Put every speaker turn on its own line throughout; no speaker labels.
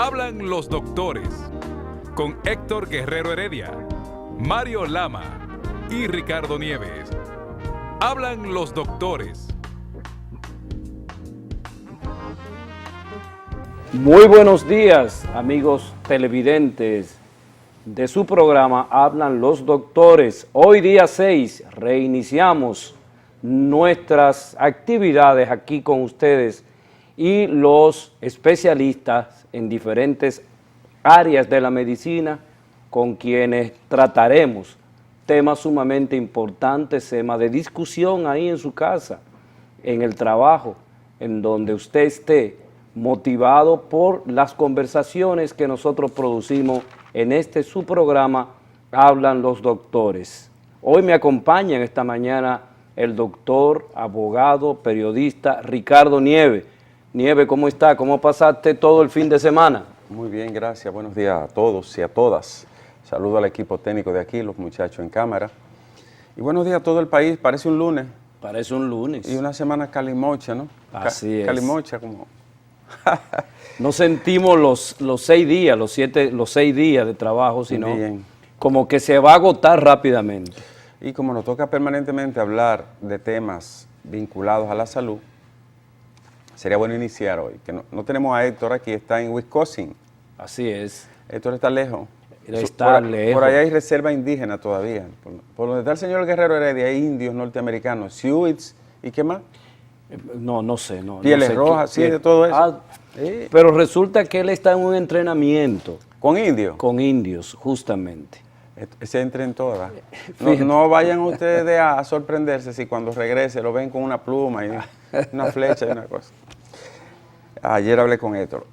Hablan los doctores, con Héctor Guerrero Heredia, Mario Lama y Ricardo Nieves. Hablan los doctores.
Muy buenos días, amigos televidentes de su programa Hablan los Doctores. Hoy día 6 reiniciamos nuestras actividades aquí con ustedes y los especialistas en diferentes áreas de la medicina con quienes trataremos temas sumamente importantes, temas de discusión ahí en su casa, en el trabajo, en donde usted esté motivado por las conversaciones que nosotros producimos en este su programa Hablan los Doctores. Hoy me acompaña en esta mañana el doctor, abogado, periodista Ricardo Nieves. Nieves, ¿cómo está? ¿Cómo pasaste todo el fin de semana?
Muy bien, gracias. Buenos días a todos y a todas. Saludo al equipo técnico de aquí, los muchachos en cámara. Y buenos días a todo el país. Parece un lunes.
Parece un lunes.
Y una semana calimocha, ¿no?
Así es.
Calimocha, como...
No sentimos los 6 días, los 6 días de trabajo, sino
Bien.
como que se va a agotar rápidamente.
Y como nos toca permanentemente hablar de temas vinculados a la salud, sería bueno iniciar hoy, que no tenemos a Héctor aquí, está en Wisconsin.
Así es.
Héctor está lejos.
Está lejos.
Por allá hay reserva indígena todavía. Por donde está el señor Guerrero Heredia hay indios norteamericanos, Sioux y ¿qué más?
No sé.
Pieles
no sé
rojas, sí, de todo eso.
Sí. Pero resulta que él está en un entrenamiento.
¿Con indios?
Con indios, justamente.
Se entre en todas. No vayan ustedes a sorprenderse si cuando regrese lo ven con una pluma y una flecha y una cosa. Ayer hablé con Héctor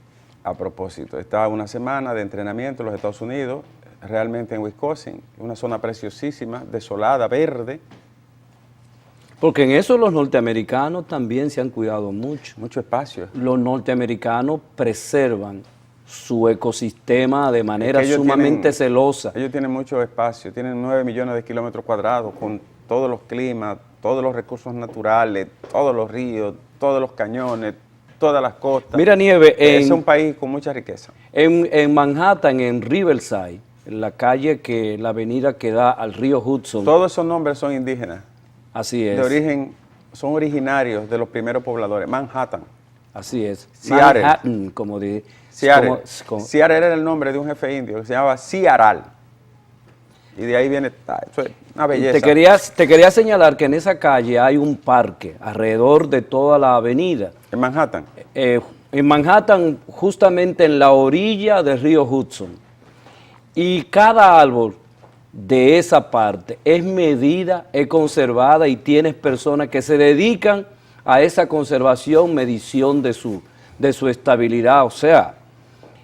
a propósito. Estaba una semana de entrenamiento en los Estados Unidos, realmente en Wisconsin, una zona preciosísima, desolada, verde.
Porque en eso los norteamericanos también se han cuidado mucho.
Mucho espacio.
Los norteamericanos preservan su ecosistema de manera sumamente celosa.
Ellos tienen mucho espacio, tienen 9 millones de kilómetros cuadrados con todos los climas, todos los recursos naturales, todos los ríos, todos los cañones, todas las costas.
Mira, Nieves,
es un país con mucha riqueza.
En Manhattan, en Riverside, en la avenida que da al río Hudson.
Todos esos nombres son indígenas.
Así es.
De origen, son originarios de los primeros pobladores. Manhattan.
Así es.
Seattle.
Manhattan, como dije.
Seattle. Seattle era el nombre de un jefe indio que se llamaba Ciaral. Y de ahí viene, eso es una belleza.
Te quería señalar que en esa calle hay un parque alrededor de toda la avenida.
¿En Manhattan?
En Manhattan, justamente en la orilla del río Hudson. Y cada árbol de esa parte es medida, es conservada y tienes personas que se dedican a esa conservación, medición de su estabilidad. O sea,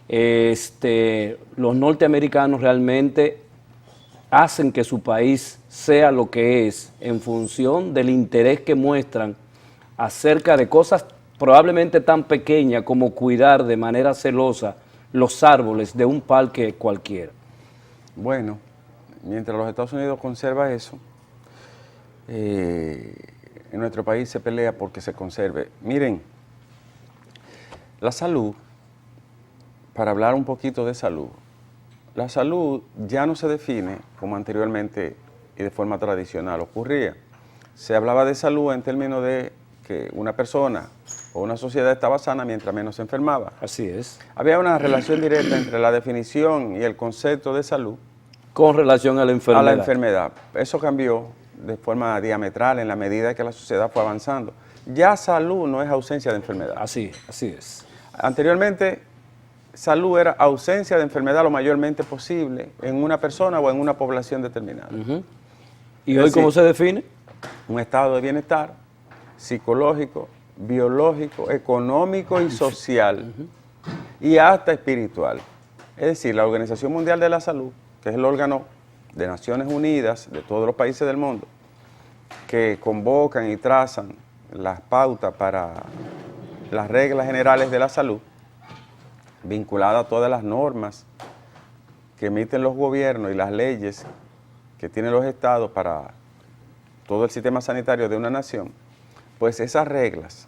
los norteamericanos realmente hacen que su país sea lo que es en función del interés que muestran acerca de cosas probablemente tan pequeñas como cuidar de manera celosa los árboles de un parque cualquiera.
Bueno, mientras los Estados Unidos conserva eso, en nuestro país se pelea porque se conserve. Miren, la salud, para hablar un poquito de salud, la salud ya no se define como anteriormente y de forma tradicional ocurría. Se hablaba de salud en términos de que una persona o una sociedad estaba sana mientras menos se enfermaba.
Así es.
Había una relación directa entre la definición y el concepto de salud
con relación a la enfermedad.
A la enfermedad. Eso cambió de forma diametral en la medida que la sociedad fue avanzando. Ya salud no es ausencia de enfermedad.
Así es.
Anteriormente, salud era ausencia de enfermedad lo mayormente posible en una persona o en una población determinada.
¿Y hoy cómo se define?
Un estado de bienestar psicológico, biológico, económico y social y hasta espiritual. Es decir, la Organización Mundial de la Salud, que es el órgano de Naciones Unidas de todos los países del mundo, que convocan y trazan las pautas para las reglas generales de la salud, vinculadas a todas las normas que emiten los gobiernos y las leyes que tienen los estados para todo el sistema sanitario de una nación, pues esas reglas,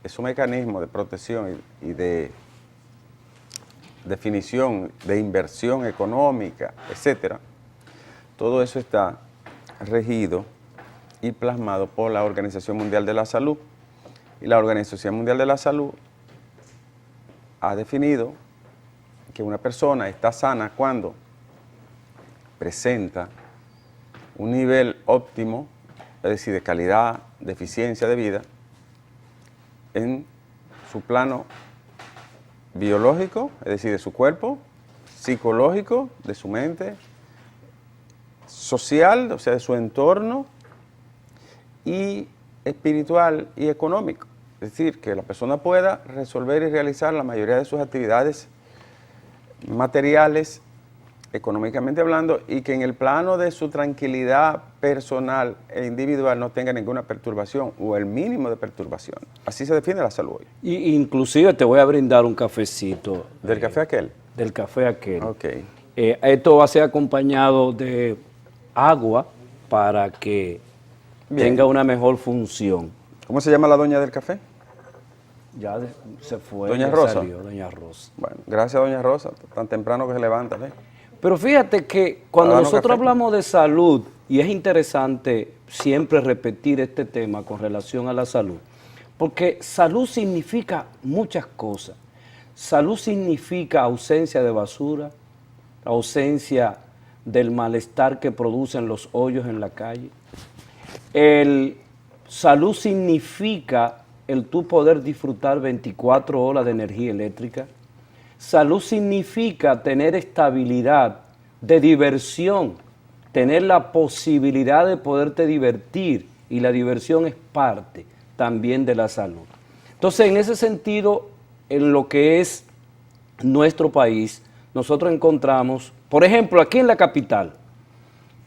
es un mecanismo de protección y de definición de inversión económica, etcétera, todo eso está regido y plasmado por la Organización Mundial de la Salud. Y la Organización Mundial de la Salud ha definido que una persona está sana cuando presenta un nivel óptimo, es decir, de calidad, de eficiencia de vida, en su plano biológico, es decir, de su cuerpo, psicológico, de su mente, social, o sea, de su entorno, y espiritual y económico. Es decir, que la persona pueda resolver y realizar la mayoría de sus actividades materiales, económicamente hablando, y que en el plano de su tranquilidad personal e individual no tenga ninguna perturbación o el mínimo de perturbación. Así se define la salud hoy.
Y inclusive te voy a brindar un cafecito.
¿Del café aquel?
Del café aquel.
Ok.
Esto va a ser acompañado de agua para que tenga una mejor función.
¿Cómo se llama la doña del café?
Se fue.
Doña
ya
Rosa.
salió, Doña Rosa.
Bueno, gracias doña Rosa, tan temprano que se levanta, ¿ves?
Pero fíjate que cuando
Para darnos
nosotros
café.
hablamos de salud, y es interesante siempre repetir este tema con relación a la salud, porque salud significa muchas cosas. Salud significa ausencia de basura, ausencia del malestar que producen los hoyos en la calle. Salud significa el tú poder disfrutar 24 horas de energía eléctrica. Salud significa tener estabilidad, de diversión, tener la posibilidad de poderte divertir, y la diversión es parte también de la salud. Entonces, en ese sentido, en lo que es nuestro país, nosotros encontramos, por ejemplo, aquí en la capital,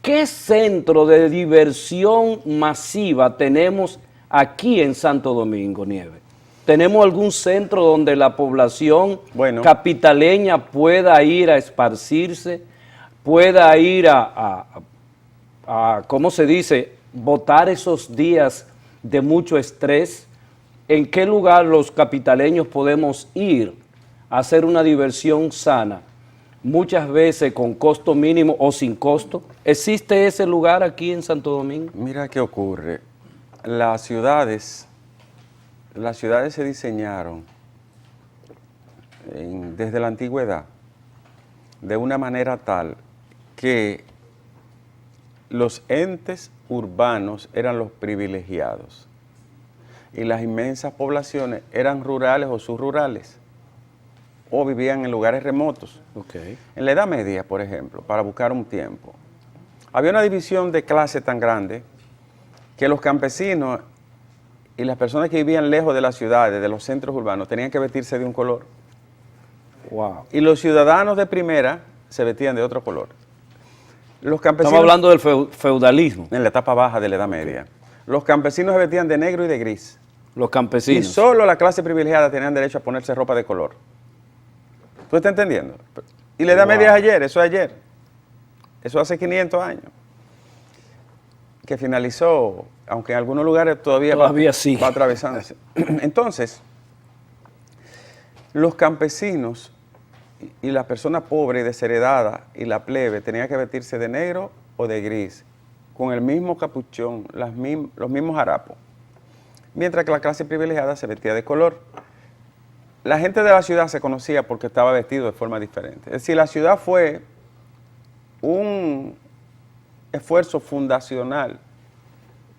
¿qué centro de diversión masiva tenemos aquí en Santo Domingo, Nieves? ¿Tenemos algún centro donde la población capitaleña pueda ir a esparcirse, pueda ir a ¿cómo se dice?, botar esos días de mucho estrés? ¿En qué lugar los capitaleños podemos ir a hacer una diversión sana, muchas veces con costo mínimo o sin costo? ¿Existe ese lugar aquí en Santo Domingo?
Mira qué ocurre. Las ciudades se diseñaron desde la antigüedad de una manera tal que los entes urbanos eran los privilegiados y las inmensas poblaciones eran rurales o subrurales o vivían en lugares remotos.
Okay.
En la Edad Media, por ejemplo, para buscar un tiempo, había una división de clase tan grande que los campesinos y las personas que vivían lejos de las ciudades, de los centros urbanos, tenían que vestirse de un color.
Wow.
Y los ciudadanos de primera se vestían de otro color. Los campesinos,
estamos hablando del feudalismo.
en la etapa baja de la Edad Media. Los campesinos se vestían de negro y de gris.
Los campesinos.
Y solo la clase privilegiada tenían derecho a ponerse ropa de color. ¿Tú estás entendiendo? Y la Edad Media es ayer, eso es ayer. Eso hace 500 años. Que finalizó, aunque en algunos lugares todavía
sigue.
va atravesándose. Entonces, los campesinos y las personas pobres y desheredadas y la plebe tenían que vestirse de negro o de gris, con el mismo capuchón, los mismos harapos, mientras que la clase privilegiada se vestía de color. La gente de la ciudad se conocía porque estaba vestido de forma diferente. Es decir, la ciudad fue un esfuerzo fundacional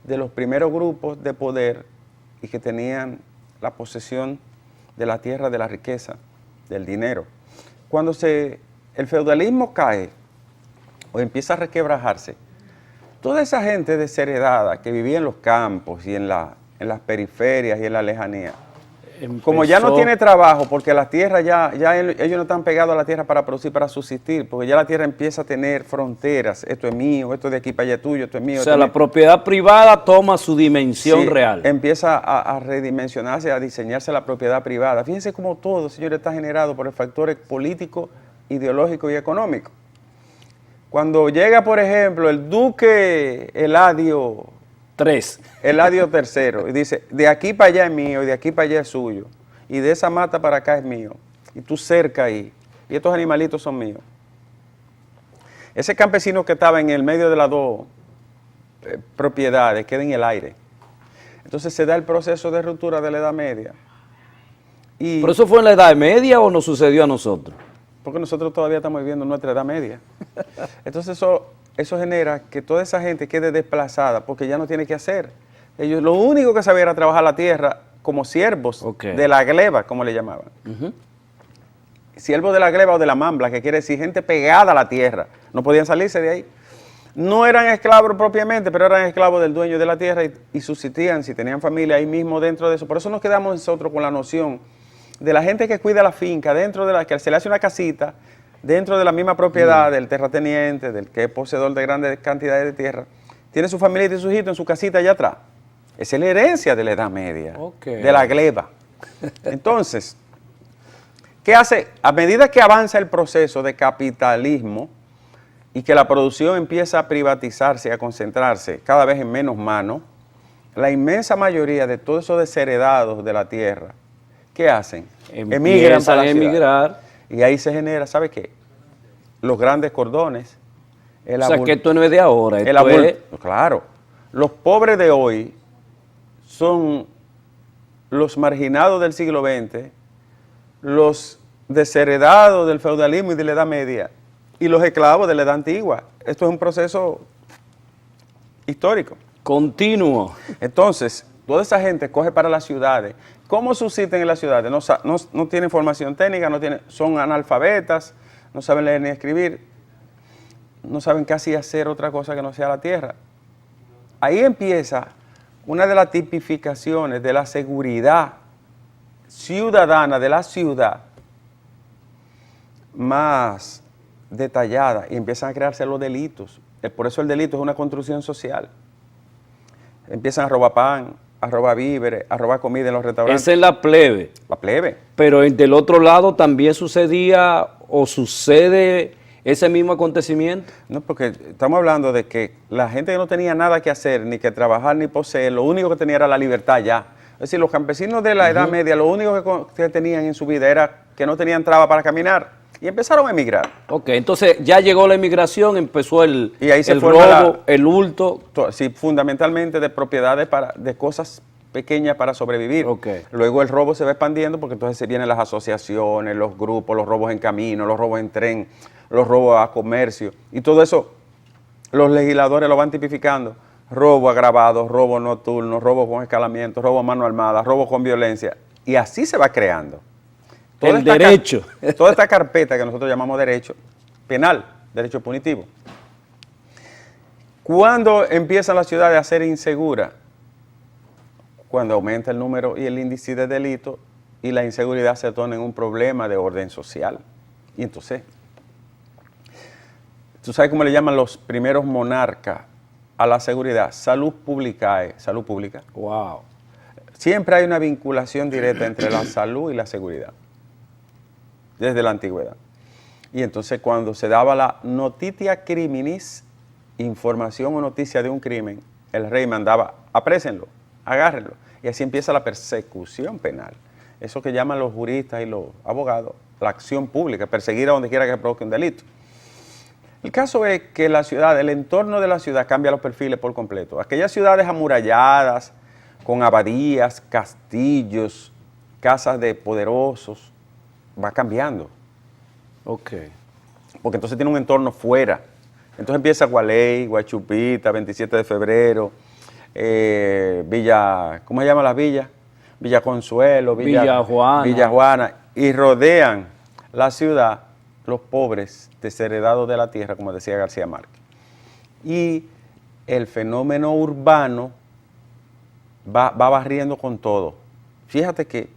de los primeros grupos de poder y que tenían la posesión de la tierra, de la riqueza, del dinero. Cuando el feudalismo cae o empieza a resquebrajarse, toda esa gente desheredada que vivía en los campos y en las periferias y en la lejanía, como ya no tiene trabajo, porque las tierras ellos no están pegados a la tierra para producir, para subsistir, porque ya la tierra empieza a tener fronteras, esto es mío, esto de aquí para allá es tuyo, esto es mío.
O sea, la propiedad privada toma su dimensión real.
Empieza a redimensionarse, a diseñarse la propiedad privada. Fíjense cómo todo, señores, está generado por el factor político, ideológico y económico. Cuando llega, por ejemplo, el duque Eladio III, y dice, de aquí para allá es mío, y de aquí para allá es suyo, y de esa mata para acá es mío, y tú cerca ahí, y estos animalitos son míos. Ese campesino que estaba en el medio de las dos propiedades queda en el aire. Entonces se da el proceso de ruptura de la Edad Media. Y
¿Pero eso fue en la Edad Media o nos sucedió a nosotros?
porque nosotros todavía estamos viviendo nuestra Edad Media. Entonces eso genera que toda esa gente quede desplazada porque ya no tiene que hacer. Ellos lo único que sabían era trabajar la tierra como siervos de la gleba, como le llamaban. Siervos de la gleba o de la mambla, que quiere decir gente pegada a la tierra. No podían salirse de ahí. No eran esclavos propiamente, pero eran esclavos del dueño de la tierra y subsistían, si tenían familia ahí mismo dentro de eso. Por eso nos quedamos nosotros con la noción de la gente que cuida la finca, dentro de la que se le hace una casita, dentro de la misma propiedad del terrateniente, del que es poseedor de grandes cantidades de tierra, tiene su familia y sus hijos en su casita allá atrás. Esa es la herencia de la Edad Media, de la gleba. Entonces, ¿qué hace? A medida que avanza el proceso de capitalismo y que la producción empieza a privatizarse y a concentrarse cada vez en menos manos, la inmensa mayoría de todos esos desheredados de la tierra, ¿qué hacen? Emigran para la ciudad. Y ahí se genera, ¿sabe qué? Los grandes cordones.
O sea, que esto no es de ahora.
Claro. Los pobres de hoy son los marginados del siglo XX, los desheredados del feudalismo y de la Edad Media, y los esclavos de la Edad Antigua. Esto es un proceso histórico.
Continuo.
Entonces, toda esa gente coge para las ciudades. ¿Cómo subsisten en las ciudades? No tienen formación técnica, son analfabetas, no saben leer ni escribir, no saben casi hacer otra cosa que no sea la tierra. Ahí empieza una de las tipificaciones de la seguridad ciudadana de la ciudad más detallada, y empiezan a crearse los delitos. Por eso el delito es una construcción social. Empiezan a robar pan, a robar víveres, a robar comida en los restaurantes.
Esa es la plebe.
La plebe.
Pero del otro lado también sucedía o sucede ese mismo acontecimiento.
No, porque estamos hablando de que la gente que no tenía nada que hacer, ni que trabajar, ni poseer, lo único que tenía era la libertad ya. Es decir, los campesinos de la Edad Media, lo único que tenían en su vida era que no tenían traba para caminar. Y empezaron a emigrar.
Ok, entonces ya llegó la emigración, empezó el
robo,
el hurto.
Sí, fundamentalmente de propiedades, de cosas pequeñas para sobrevivir.
Okay.
Luego el robo se va expandiendo porque entonces se vienen las asociaciones, los grupos, los robos en camino, los robos en tren, los robos a comercio. Y todo eso los legisladores lo van tipificando. Robo agravado, robo nocturno, robo con escalamiento, robo a mano armada, robo con violencia. Y así se va creando.
El derecho.
Toda esta carpeta que nosotros llamamos derecho penal, derecho punitivo. ¿Cuándo empiezan las ciudades a ser inseguras? Cuando aumenta el número y el índice de delito y la inseguridad se torna en un problema de orden social. Y entonces, ¿tú sabes cómo le llaman los primeros monarcas a la seguridad? Salud pública. Salud pública.
Wow.
Siempre hay una vinculación directa entre la salud y la seguridad, desde la antigüedad. Y entonces cuando se daba la notitia criminis, información o noticia de un crimen, el rey mandaba, aprésenlo, agárrenlo. Y así empieza la persecución penal. Eso que llaman los juristas y los abogados, la acción pública, perseguir a donde quiera que se provoque un delito. El caso es que la ciudad, el entorno de la ciudad cambia los perfiles por completo. Aquellas ciudades amuralladas, con abadías, castillos, casas de poderosos, va cambiando.
Ok.
Porque entonces tiene un entorno fuera. Entonces empieza Gualey, Guachupita, 27 de febrero, Villa, ¿cómo se llama las villas? Villa Consuelo, Villa Juana, y rodean la ciudad los pobres desheredados de la tierra, como decía García Márquez. Y el fenómeno urbano va barriendo con todo. Fíjate que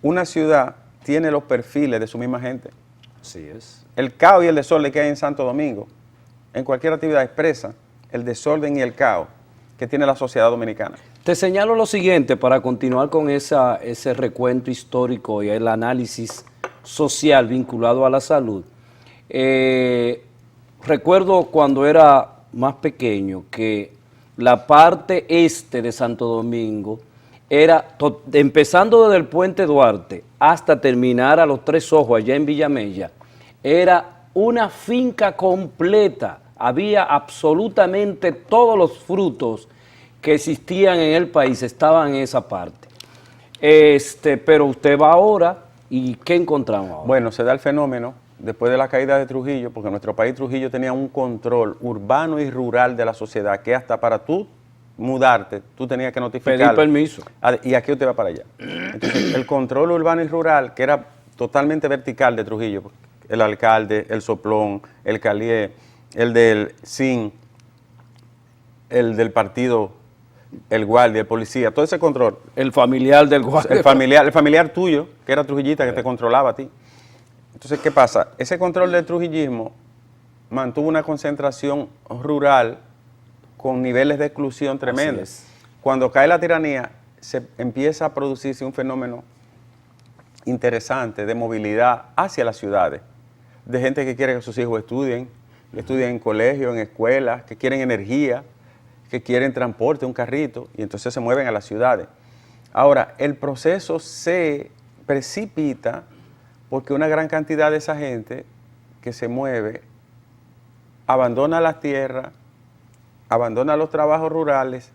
una ciudad tiene los perfiles de su misma gente.
Así es.
El caos y el desorden que hay en Santo Domingo, en cualquier actividad expresa el desorden y el caos que tiene la sociedad dominicana.
Te señalo lo siguiente para continuar con ese recuento histórico y el análisis social vinculado a la salud. Recuerdo cuando era más pequeño que la parte este de Santo Domingo empezando desde el Puente Duarte hasta terminar a Los Tres Ojos, allá en Villamella, era una finca completa. Había absolutamente todos los frutos que existían en el país, estaban en esa parte. Pero usted va ahora, ¿y qué encontramos ahora?
Bueno, se da el fenómeno después de la caída de Trujillo, porque en nuestro país Trujillo tenía un control urbano y rural de la sociedad, que hasta para tú mudarte, tú tenías que notificar.
Pedir permiso.
Y aquí usted va para allá. Entonces, el control urbano y rural, que era totalmente vertical de Trujillo, el alcalde, el soplón, el calié, el del SIN, el del partido, el guardia, el policía, todo ese control.
El familiar del guardia.
El familiar tuyo, que era trujillita, que te controlaba a ti. Entonces, ¿qué pasa? Ese control del trujillismo mantuvo una concentración rural con niveles de exclusión tremendos. Cuando cae la tiranía, se empieza a producirse un fenómeno interesante de movilidad hacia las ciudades, de gente que quiere que sus hijos estudien en colegios, en escuelas, que quieren energía, que quieren transporte, un carrito, y entonces se mueven a las ciudades. Ahora, el proceso se precipita porque una gran cantidad de esa gente que se mueve abandona las tierras, abandona los trabajos rurales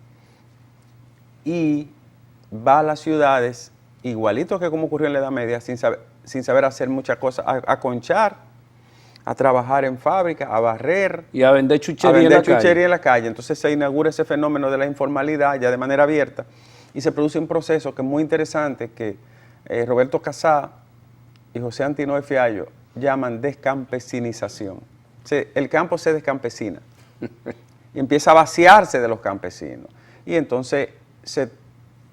y va a las ciudades, igualito que como ocurrió en la Edad Media, sin saber hacer muchas cosas, a conchar, a trabajar en fábrica, a barrer.
Y a vender chuchería,
en la calle. Entonces se inaugura ese fenómeno de la informalidad ya de manera abierta y se produce un proceso que es muy interesante que Roberto Casá y José Antinoe Fiallo llaman descampesinización. El campo se descampesina y empieza a vaciarse de los campesinos. Y entonces se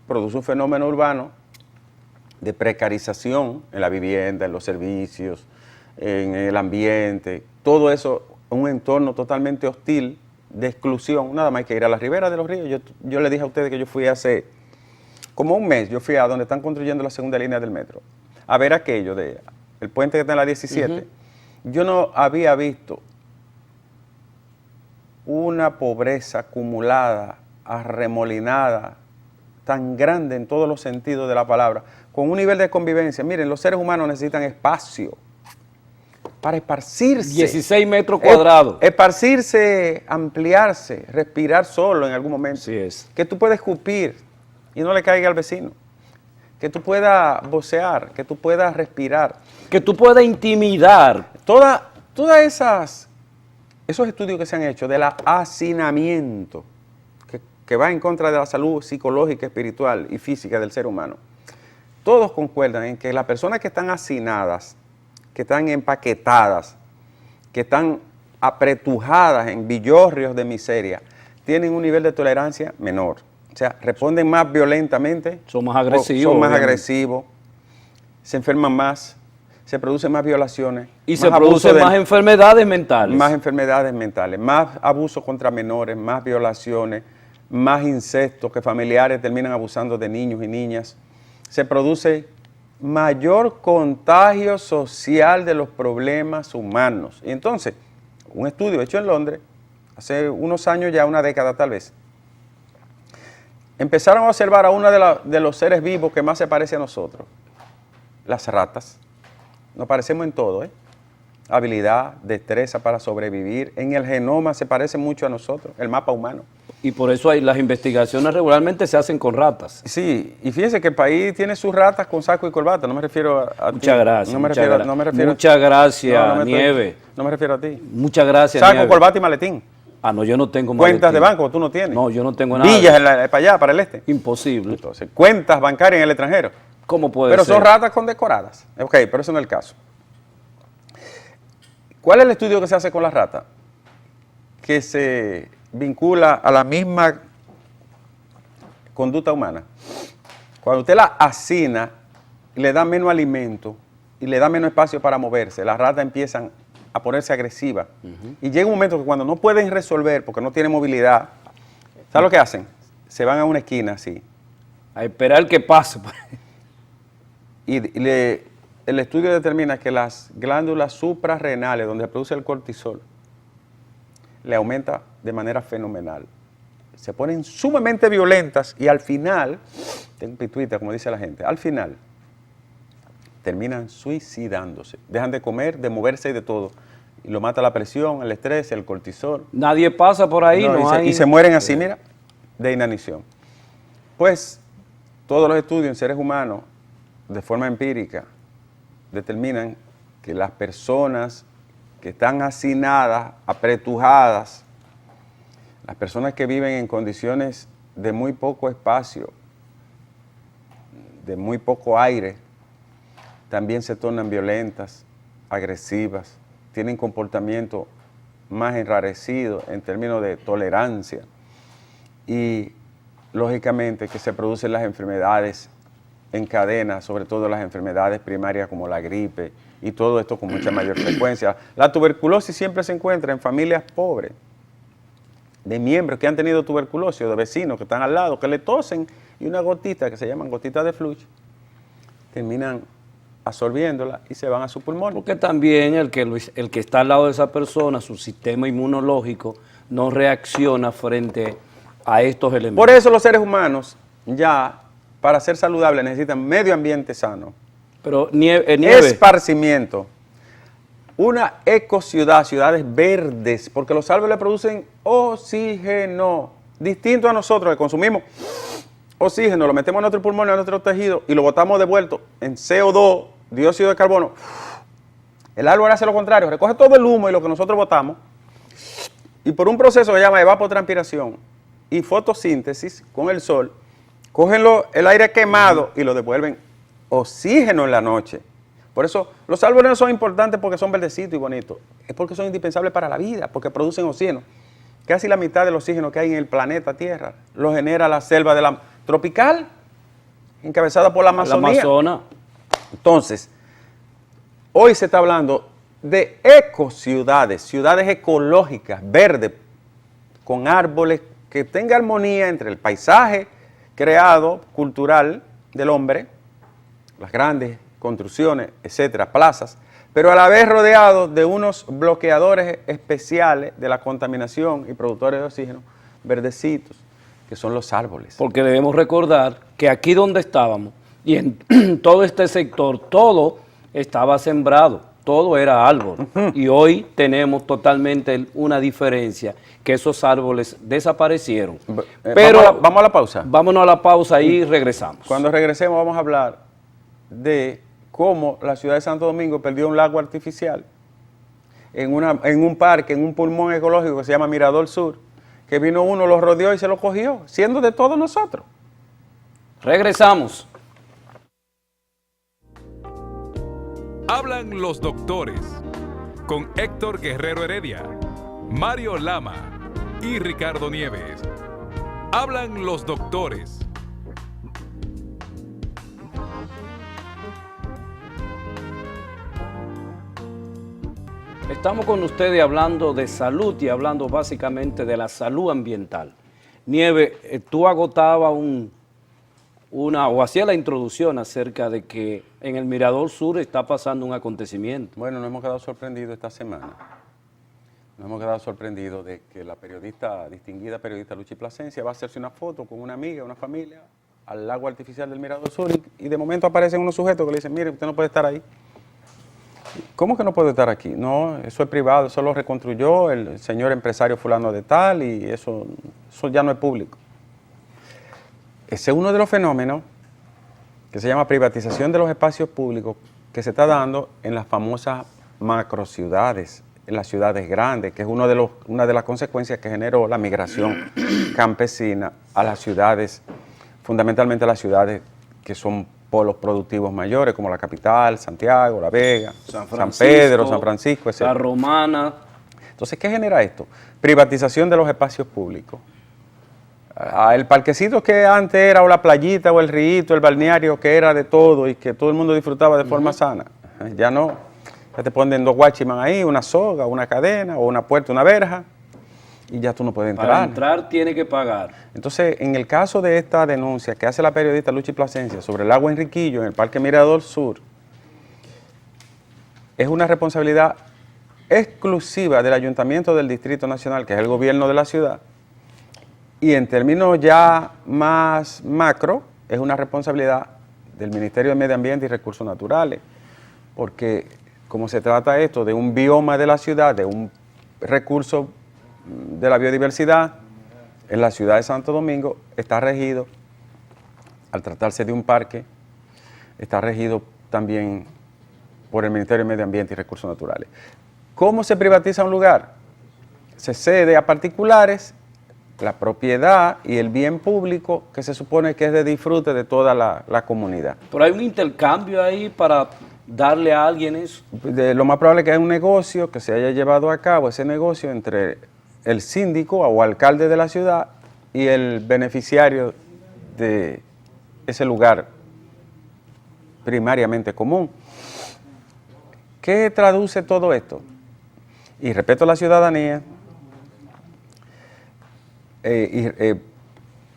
produce un fenómeno urbano de precarización en la vivienda, en los servicios, en el ambiente, todo eso, un entorno totalmente hostil, de exclusión. Nada más hay que ir a la ribera de los ríos. Yo le dije a ustedes que yo fui hace como un mes, yo fui a donde están construyendo la segunda línea del metro, a ver aquello de el puente que está en la 17. Yo no había visto una pobreza acumulada, arremolinada, tan grande en todos los sentidos de la palabra, con un nivel de convivencia. Miren, los seres humanos necesitan espacio para esparcirse.
16 metros cuadrados.
Esparcirse, ampliarse, respirar solo en algún momento.
Así es.
Que tú puedas escupir y no le caiga al vecino. Que tú puedas vocear, que tú puedas respirar.
Que tú puedas intimidar.
Todas esos estudios que se han hecho del hacinamiento, que va en contra de la salud psicológica, espiritual y física del ser humano, todos concuerdan en que las personas que están hacinadas, que están empaquetadas, que están apretujadas en villorrios de miseria, tienen un nivel de tolerancia menor. O sea, responden más violentamente.
Son más agresivos.
Son más agresivos, se enferman más, se producen más violaciones.
Y se producen más enfermedades mentales.
Más enfermedades mentales, más abuso contra menores, más violaciones, más incestos, que familiares terminan abusando de niños y niñas. Se produce mayor contagio social de los problemas humanos. Y entonces, un estudio hecho en Londres, hace unos años ya, una década tal vez, empezaron a observar a uno de los seres vivos que más se parece a nosotros, las ratas. Nos parecemos en todo, habilidad, destreza para sobrevivir. En el genoma se parece mucho a nosotros, el mapa humano.
Y por eso las investigaciones regularmente se hacen con ratas.
Sí, y fíjense que el país tiene sus ratas con saco y corbata, no me refiero a ti.
Muchas gracias.
No me refiero
muchas gracias, Nieves.
No me refiero a ti.
Muchas gracias,
saco,
Nieves.
corbata y maletín.
Ah, no, yo no tengo maletín.
Cuentas de banco, tú no tienes.
No, yo no tengo nada.
Villas para allá, para el este.
Imposible.
Entonces, cuentas bancarias en el extranjero.
¿Cómo puede
Pero
ser?
son ratas condecoradas. Ok, pero eso no es el caso. ¿Cuál es el estudio que se hace con las ratas? Que se vincula a la misma conducta humana. Cuando usted la hacina, le da menos alimento y le da menos espacio para moverse, las ratas empiezan a ponerse agresivas. Y llega un momento que cuando no pueden resolver, porque no tienen movilidad, ¿sabes lo que hacen? Se van a una esquina así.
A esperar que pase.
Y el estudio determina que las glándulas suprarrenales, donde se produce el cortisol, le aumenta de manera fenomenal. se ponen sumamente violentas y al final, tengo pituita como dice la gente, al final terminan suicidándose, dejan de comer, de moverse y de todo. Y lo mata la presión, el estrés, el cortisol.
Nadie pasa por ahí,
Y se mueren así, mira, de inanición. Pues todos los estudios en seres humanos, de forma empírica, determinan que las personas que están hacinadas, apretujadas, las personas que viven en condiciones de muy poco espacio, de muy poco aire, también se tornan violentas, agresivas, tienen comportamiento más enrarecido en términos de tolerancia y lógicamente que se producen las enfermedades en cadena, sobre todo las enfermedades primarias como la gripe y todo esto con mucha mayor frecuencia. La tuberculosis siempre se encuentra en familias pobres, de miembros que han tenido tuberculosis o de vecinos que están al lado, que le tosen y una gotita que se llaman gotitas de flujo, terminan absorbiéndola y se van a su pulmón.
Porque también el que está al lado de esa persona, su sistema inmunológico no reacciona frente a estos elementos.
Por eso los seres humanos ya, para ser saludables, necesitan medio ambiente sano.
Pero Nieve,
esparcimiento, una ecociudad, ciudades verdes, porque los árboles producen oxígeno, distinto a nosotros que consumimos oxígeno, lo metemos en nuestro pulmón, en nuestro tejido y lo botamos de vuelto en CO2, dióxido de carbono. El árbol hace lo contrario, recoge todo el humo y lo que nosotros botamos y por un proceso que se llama evapotranspiración y fotosíntesis con el sol, cogen el aire quemado y lo devuelven oxígeno en la noche. Por eso los árboles no son importantes porque son verdecitos y bonitos, es porque son indispensables para la vida, porque producen oxígeno. Casi la mitad del oxígeno que hay en el planeta Tierra lo genera la selva de la tropical, encabezada por la Amazonía.
La Amazona.
Entonces, hoy se está hablando de ecociudades, ciudades ecológicas, verdes, con árboles, que tenga armonía entre el paisaje creado, cultural del hombre, las grandes construcciones, etcétera, plazas, pero a la vez rodeado de unos bloqueadores especiales de la contaminación y productores de oxígeno, verdecitos, que son los árboles.
Porque debemos recordar que aquí donde estábamos y en todo este sector, todo estaba sembrado, todo era árbol. Y hoy tenemos totalmente una diferencia, que esos árboles desaparecieron. Pero
vamos a la pausa.
Vámonos a la pausa y regresamos.
Cuando regresemos vamos a hablar de cómo la ciudad de Santo Domingo perdió un lago artificial en un parque, en un pulmón ecológico que se llama Mirador Sur, que vino uno, lo rodeó y se lo cogió, siendo de todos nosotros.
Regresamos.
Hablan los doctores con Héctor Guerrero Heredia, Mario Lama y Ricardo Nieves. Hablan los doctores.
Estamos con ustedes hablando de salud y hablando básicamente de la salud ambiental. Nieve, tú agotabas o hacías la introducción acerca de que en el Mirador Sur está pasando un acontecimiento.
Bueno, nos hemos quedado sorprendidos esta semana. Nos hemos quedado sorprendidos de que la distinguida periodista Luchi Plasencia va a hacerse una foto con una amiga, una familia, al lago artificial del Mirador Sur y de momento aparecen unos sujetos que le dicen, mire, usted no puede estar ahí. ¿Cómo que no puede estar aquí? No, eso es privado, eso lo reconstruyó el señor empresario fulano de tal y eso ya no es público. Ese es uno de los fenómenos que se llama privatización de los espacios públicos que se está dando en las famosas macrociudades, en las ciudades grandes, que es una de las consecuencias que generó la migración campesina a las ciudades, fundamentalmente a las ciudades que son polos productivos mayores, como la capital, Santiago, La Vega, San Pedro, San Francisco, etc.
La Romana.
Entonces, ¿qué genera esto? Privatización de los espacios públicos. El parquecito que antes era o la playita o el río, el balneario que era de todo y que todo el mundo disfrutaba de forma sana, ya no. Ya te ponen dos guachiman ahí, una soga, una cadena o una puerta, una verja y ya tú no puedes entrar.
Para entrar tiene que pagar.
Entonces, en el caso de esta denuncia que hace la periodista Luchi Plasencia sobre el lago Enriquillo en el Parque Mirador Sur, es una responsabilidad exclusiva del Ayuntamiento del Distrito Nacional, que es el gobierno de la ciudad, Y en términos ya más macro, es una responsabilidad del Ministerio de Medio Ambiente y Recursos Naturales, porque como se trata esto de un bioma de la ciudad, de un recurso de la biodiversidad, en la ciudad de Santo Domingo está regido, al tratarse de un parque, está regido también por el Ministerio de Medio Ambiente y Recursos Naturales. ¿Cómo se privatiza un lugar? Se cede a particulares la propiedad y el bien público que se supone que es de disfrute de toda la comunidad.
Pero hay un intercambio ahí para darle a alguien eso.
Lo más probable es que haya un negocio que se haya llevado a cabo, ese negocio entre el síndico o alcalde de la ciudad y el beneficiario de ese lugar primariamente común. ¿Qué traduce todo esto? Y respeto a la ciudadanía,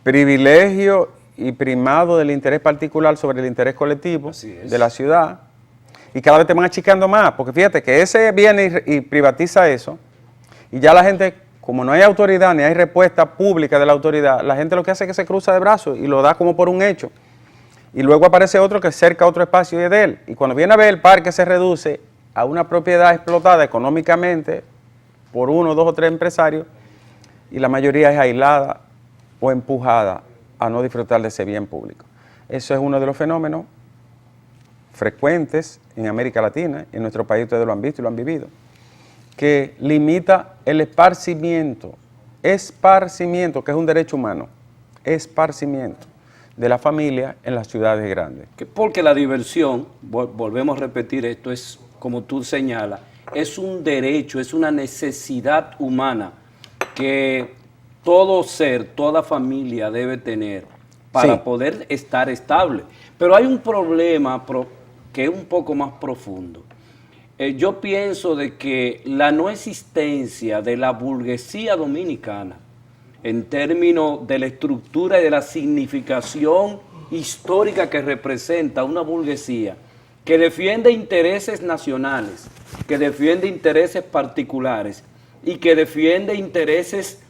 privilegio y primado del interés particular sobre el interés colectivo de la ciudad, y cada vez te van achicando más, porque fíjate que ese viene y privatiza eso, y ya la gente, como no hay autoridad ni hay respuesta pública de la autoridad, la gente lo que hace es que se cruza de brazos y lo da como por un hecho, y luego aparece otro que cerca otro espacio y es de él, y cuando viene a ver, el parque se reduce a una propiedad explotada económicamente por 1, 2 o 3 empresarios, y la mayoría es aislada o empujada a no disfrutar de ese bien público. Eso es uno de los fenómenos frecuentes en América Latina, en nuestro país ustedes lo han visto y lo han vivido, que limita el esparcimiento, que es un derecho humano, esparcimiento de la familia en las ciudades grandes.
Porque la diversión, volvemos a repetir esto, es como tú señalas, es un derecho, es una necesidad humana que todo ser, toda familia debe tener para poder estar estable. Pero hay un problema que es un poco más profundo. Yo pienso de que la no existencia de la burguesía dominicana en términos de la estructura y de la significación histórica que representa una burguesía que defiende intereses nacionales, que defiende intereses particulares y que defiende intereses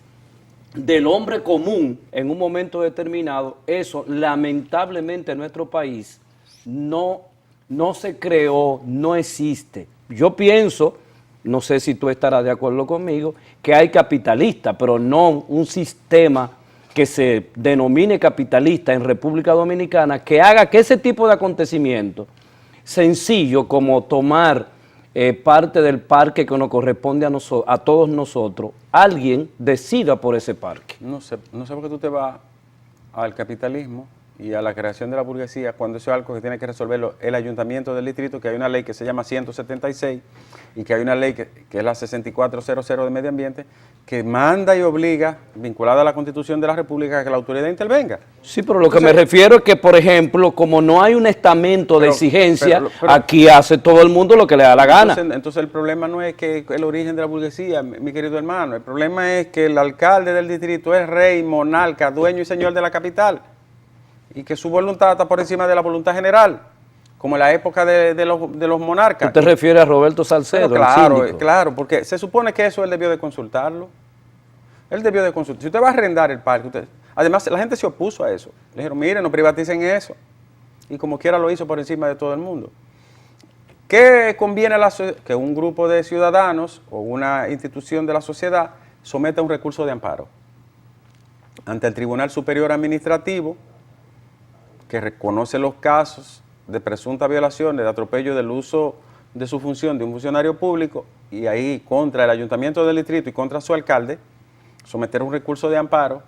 del hombre común en un momento determinado, eso lamentablemente en nuestro país no se creó, no existe. Yo pienso, no sé si tú estarás de acuerdo conmigo, que hay capitalistas, pero no un sistema que se denomine capitalista en República Dominicana que haga que ese tipo de acontecimientos sencillo como tomar parte del parque que nos corresponde a todos nosotros, alguien decida por ese parque.
No sé por qué tú te vas al capitalismo y a la creación de la burguesía cuando eso es algo que tiene que resolverlo el ayuntamiento del distrito, que hay una ley que se llama 176 y que hay una ley que es la 6400 de medio ambiente, que manda y obliga, vinculada a la Constitución de la República, a que la autoridad intervenga.
Sí, pero lo que me refiero es que, por ejemplo, como no hay un estamento de exigencia, aquí hace todo el mundo lo que le da la gana.
Entonces el problema no es que el origen de la burguesía, mi querido hermano, el problema es que el alcalde del distrito es rey, monarca, dueño y señor de la capital, y que su voluntad está por encima de la voluntad general, como en la época de los monarcas.
¿Tú te refieres a Roberto Salcedo?
Claro, porque se supone que eso él debió de consultarlo. Él debió de consultar. Si usted va a arrendar el parque, además la gente se opuso a eso. Le dijeron, miren, no privaticen eso. Y como quiera lo hizo por encima de todo el mundo. ¿Qué conviene a que un grupo de ciudadanos o una institución de la sociedad someta un recurso de amparo ante el Tribunal Superior Administrativo, que reconoce los casos de presunta violación, de atropello del uso de su función de un funcionario público, y ahí contra el ayuntamiento del distrito y contra su alcalde, someter un recurso de amparo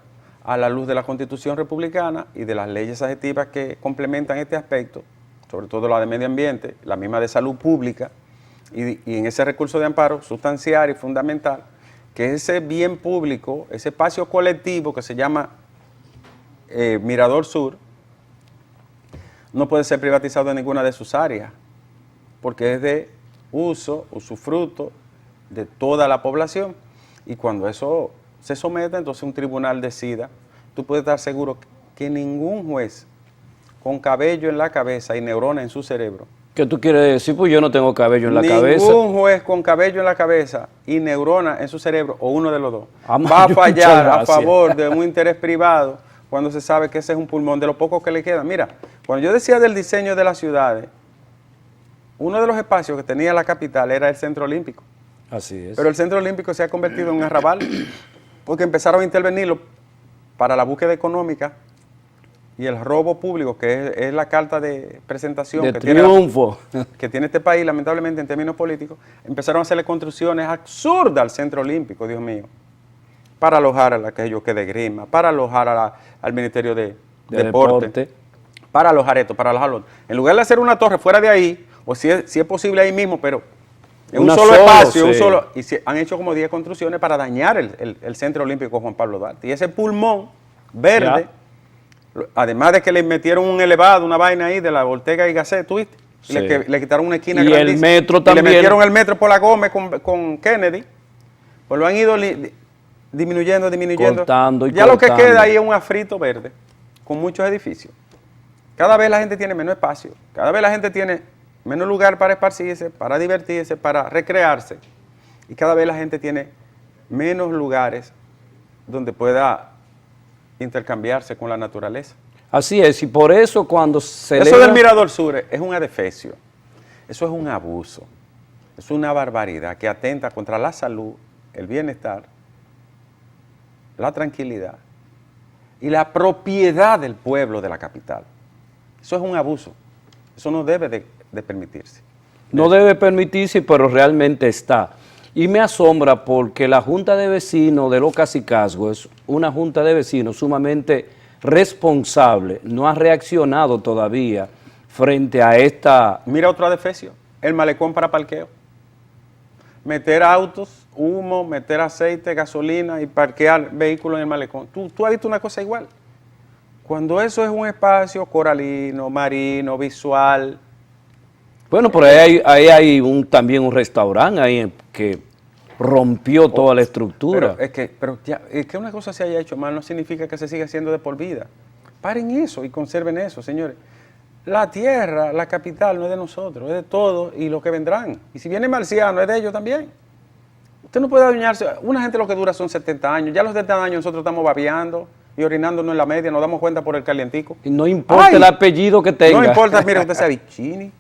a la luz de la Constitución republicana y de las leyes adjetivas que complementan este aspecto, sobre todo la de medio ambiente, la misma de salud pública, y en ese recurso de amparo sustancial y fundamental, que ese bien público, ese espacio colectivo que se llama Mirador Sur, no puede ser privatizado en ninguna de sus áreas, porque es de uso, usufructo de toda la población, y cuando eso se somete, entonces un tribunal decida, tú puedes estar seguro que ningún juez con cabello en la cabeza y neurona en su cerebro
¿Qué tú quieres decir? Pues yo no tengo cabello en la
Ningún
cabeza.
juez con cabello en la cabeza y neuronas en su cerebro, o uno de los dos,
Amayo,
va a
muchas
fallar a
gracias.
favor de un interés privado cuando se sabe que ese es un pulmón de lo poco que le queda. Mira, cuando yo decía del diseño de las ciudades, uno de los espacios que tenía la capital era el Centro Olímpico.
Así es.
Pero el Centro Olímpico se ha convertido en un arrabal porque empezaron a intervenirlo para la búsqueda económica y el robo público, que es la carta de presentación
de
que
triunfo.
que tiene este país, lamentablemente en términos políticos. Empezaron a hacerle construcciones absurdas al Centro Olímpico, Dios mío, para alojar a aquello que de grima, para alojar al Ministerio de Deporte, para alojar esto, para alojar lo otro. En lugar de hacer una torre fuera de ahí, o si es posible ahí mismo, pero en un solo espacio,
sí.
y han hecho como 10 construcciones para dañar el Centro Olímpico Juan Pablo Duarte. Y ese pulmón verde, además de que le metieron un elevado, una vaina ahí de la Ortega y Gasset, ¿tuviste?
Sí.
Le quitaron una esquina
Y
grandísima.
el metro
Y
también.
le metieron el metro por la Gómez con Kennedy. Pues lo han ido disminuyendo.
Cortando y
ya lo que
cortando.
queda ahí es un afrito verde con muchos edificios. Cada vez la gente tiene menos espacio, cada vez la gente tiene menos lugar para esparcirse, para divertirse, para recrearse. Y cada vez la gente tiene menos lugares donde pueda intercambiarse con la naturaleza.
Así es, y por eso cuando se
Eso del Mirador Sur es un adefesio, eso es un abuso, es una barbaridad que atenta contra la salud, el bienestar, la tranquilidad y la propiedad del pueblo de la capital. Eso es un abuso, eso no debe de permitirse.
No debe permitirse, pero realmente está. Y me asombra porque la Junta de Vecinos de Los Cacicazgos es una Junta de Vecinos sumamente responsable, no ha reaccionado todavía frente a esta...
Mira otro adefesio, el malecón para parqueo. Meter autos, humo, meter aceite, gasolina y parquear vehículos en el malecón. ¿Tú has visto una cosa igual? Cuando eso es un espacio coralino, marino, visual.
Bueno, pero ahí hay también un restaurante ahí que rompió toda la estructura.
Pero es que una cosa se haya hecho mal no significa que se siga haciendo de por vida. Paren eso y conserven eso, señores. La tierra, la capital, no es de nosotros, es de todos y los que vendrán. Y si viene marciano, es de ellos también. Usted no puede adueñarse. Una gente lo que dura son 70 años. Ya a los 70 años nosotros estamos babeando y orinándonos en la media, nos damos cuenta por el calientico.
Y no importa el apellido que tenga.
No importa, mire, usted sea Vicini,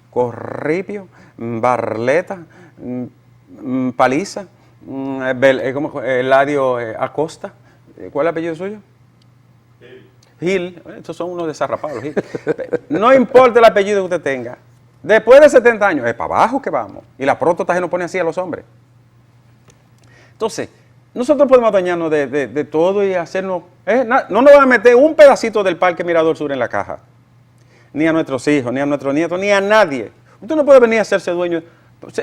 Corripio, Barleta, Paliza, Eladio Acosta. ¿Cuál es el apellido suyo? Gil. Estos son unos desarrapados, Gil. No importa el apellido que usted tenga. Después de 70 años, es para abajo que vamos. Y la próstata nos pone así a los hombres. Entonces, nosotros podemos dañarnos de todo y hacernos... no nos van a meter un pedacito del Parque Mirador Sur en la caja. Ni a nuestros hijos, ni a nuestros nietos, ni a nadie. Usted no puede venir a hacerse dueño.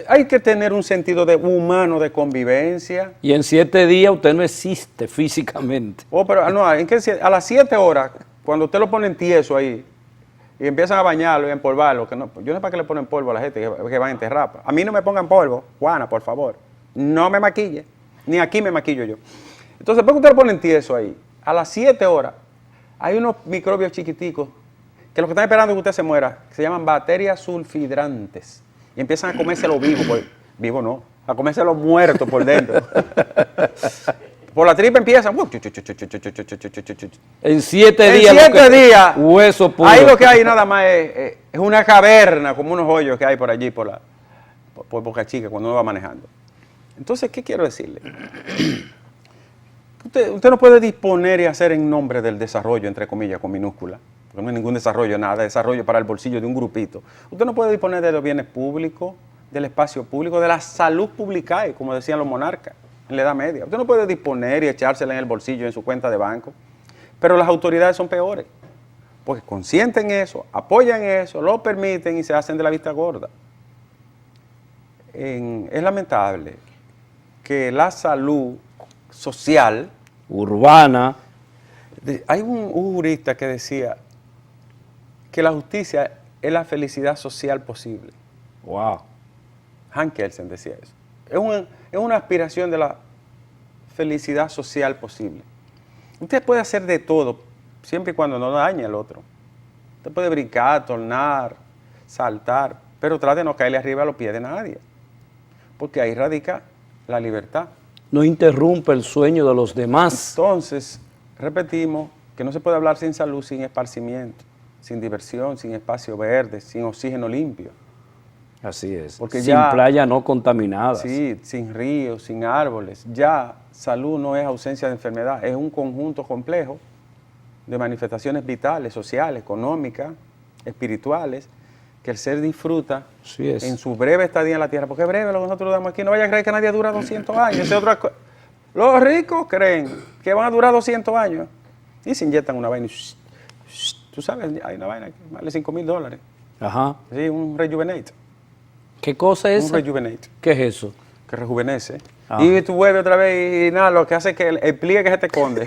Hay que tener un sentido humano de convivencia.
Y en 7 días usted no existe físicamente.
Pero no, a las 7 horas, cuando usted lo pone en tieso ahí, y empiezan a bañarlo y a empolvarlo, yo no sé para qué le ponen polvo a la gente que va a enterrar. A mí no me pongan polvo, Juana, por favor. No me maquille, ni aquí me maquillo yo. Entonces, ¿por qué usted lo pone en tieso ahí? A las 7 horas, hay unos microbios chiquiticos que lo que están esperando es que usted se muera, que se llaman bacterias sulfidrantes. Y empiezan a comérselo vivo, vivo no, a comérselo muerto por dentro. Por la tripa empiezan.
En 7 días.
En 7 días.
Hueso puro.
Ahí lo que hay nada más es una caverna, como unos hoyos que hay por allí, por Boca Chica, cuando uno va manejando. Entonces, ¿qué quiero decirle? Usted no puede disponer y hacer en nombre del desarrollo, entre comillas, con minúscula. Porque no hay ningún desarrollo, nada, desarrollo para el bolsillo de un grupito. Usted no puede disponer de los bienes públicos, del espacio público, de la salud pública, como decían los monarcas en la Edad Media. Usted no puede disponer y echársela en el bolsillo, en su cuenta de banco. Pero las autoridades son peores, porque consienten eso, apoyan eso, lo permiten y se hacen de la vista gorda. Es lamentable que la salud social...
urbana...
Hay un jurista que decía que la justicia es la felicidad social posible.
Wow.
Hank Kelsen decía eso. Es una aspiración de la felicidad social posible. Usted puede hacer de todo, siempre y cuando no dañe al otro. Usted puede brincar, tornar, saltar, pero trate de no caerle arriba a los pies de nadie, porque ahí radica la libertad.
No interrumpe el sueño de los demás.
Entonces, repetimos que no se puede hablar sin salud, sin esparcimiento, sin diversión, sin espacio verde, sin oxígeno limpio.
Así es.
Porque
sin
ya,
playa no contaminadas.
Sí, sin ríos, sin árboles. Ya salud no es ausencia de enfermedad, es un conjunto complejo de manifestaciones vitales, sociales, económicas, espirituales, que el ser disfruta
Así es.
en su breve estadía en la tierra. Porque es breve lo que nosotros damos aquí. No vaya a creer que nadie dura 200 años. Esa es otra Los ricos creen que van a durar 200 años y se inyectan una vaina. Tú sabes, hay una vaina que vale $5,000.
Ajá.
Sí, un Rejuvenate.
¿Qué cosa es
Un
esa?
Rejuvenate.
¿Qué es eso?
Que rejuvenece.
Ah.
Y tú vuelves otra vez y nada, lo que hace es que el pliegue se te esconde.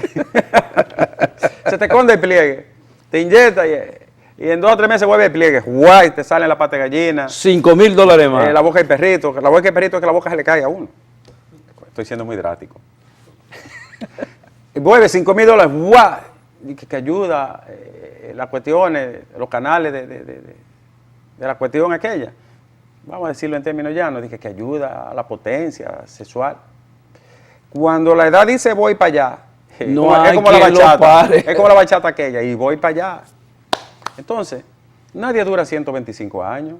Se te esconde el pliegue. Te inyecta y en 2 o 3 meses vuelve el pliegue. Guay, te sale la pata de gallina.
$5,000 más.
La boca del perrito. La boca del perrito es que la boca se le cae a uno. Estoy siendo muy drástico. Y vuelve $5,000. Guay. Y que ayuda las cuestiones, los canales de la cuestión aquella. Vamos a decirlo en términos llanos, que ayuda a la potencia sexual. Cuando la edad dice voy para allá,
No
es
hay
como la
quien lo
bachata,
pare.
es como la bachata aquella, y voy para allá. Entonces, nadie dura 125 años,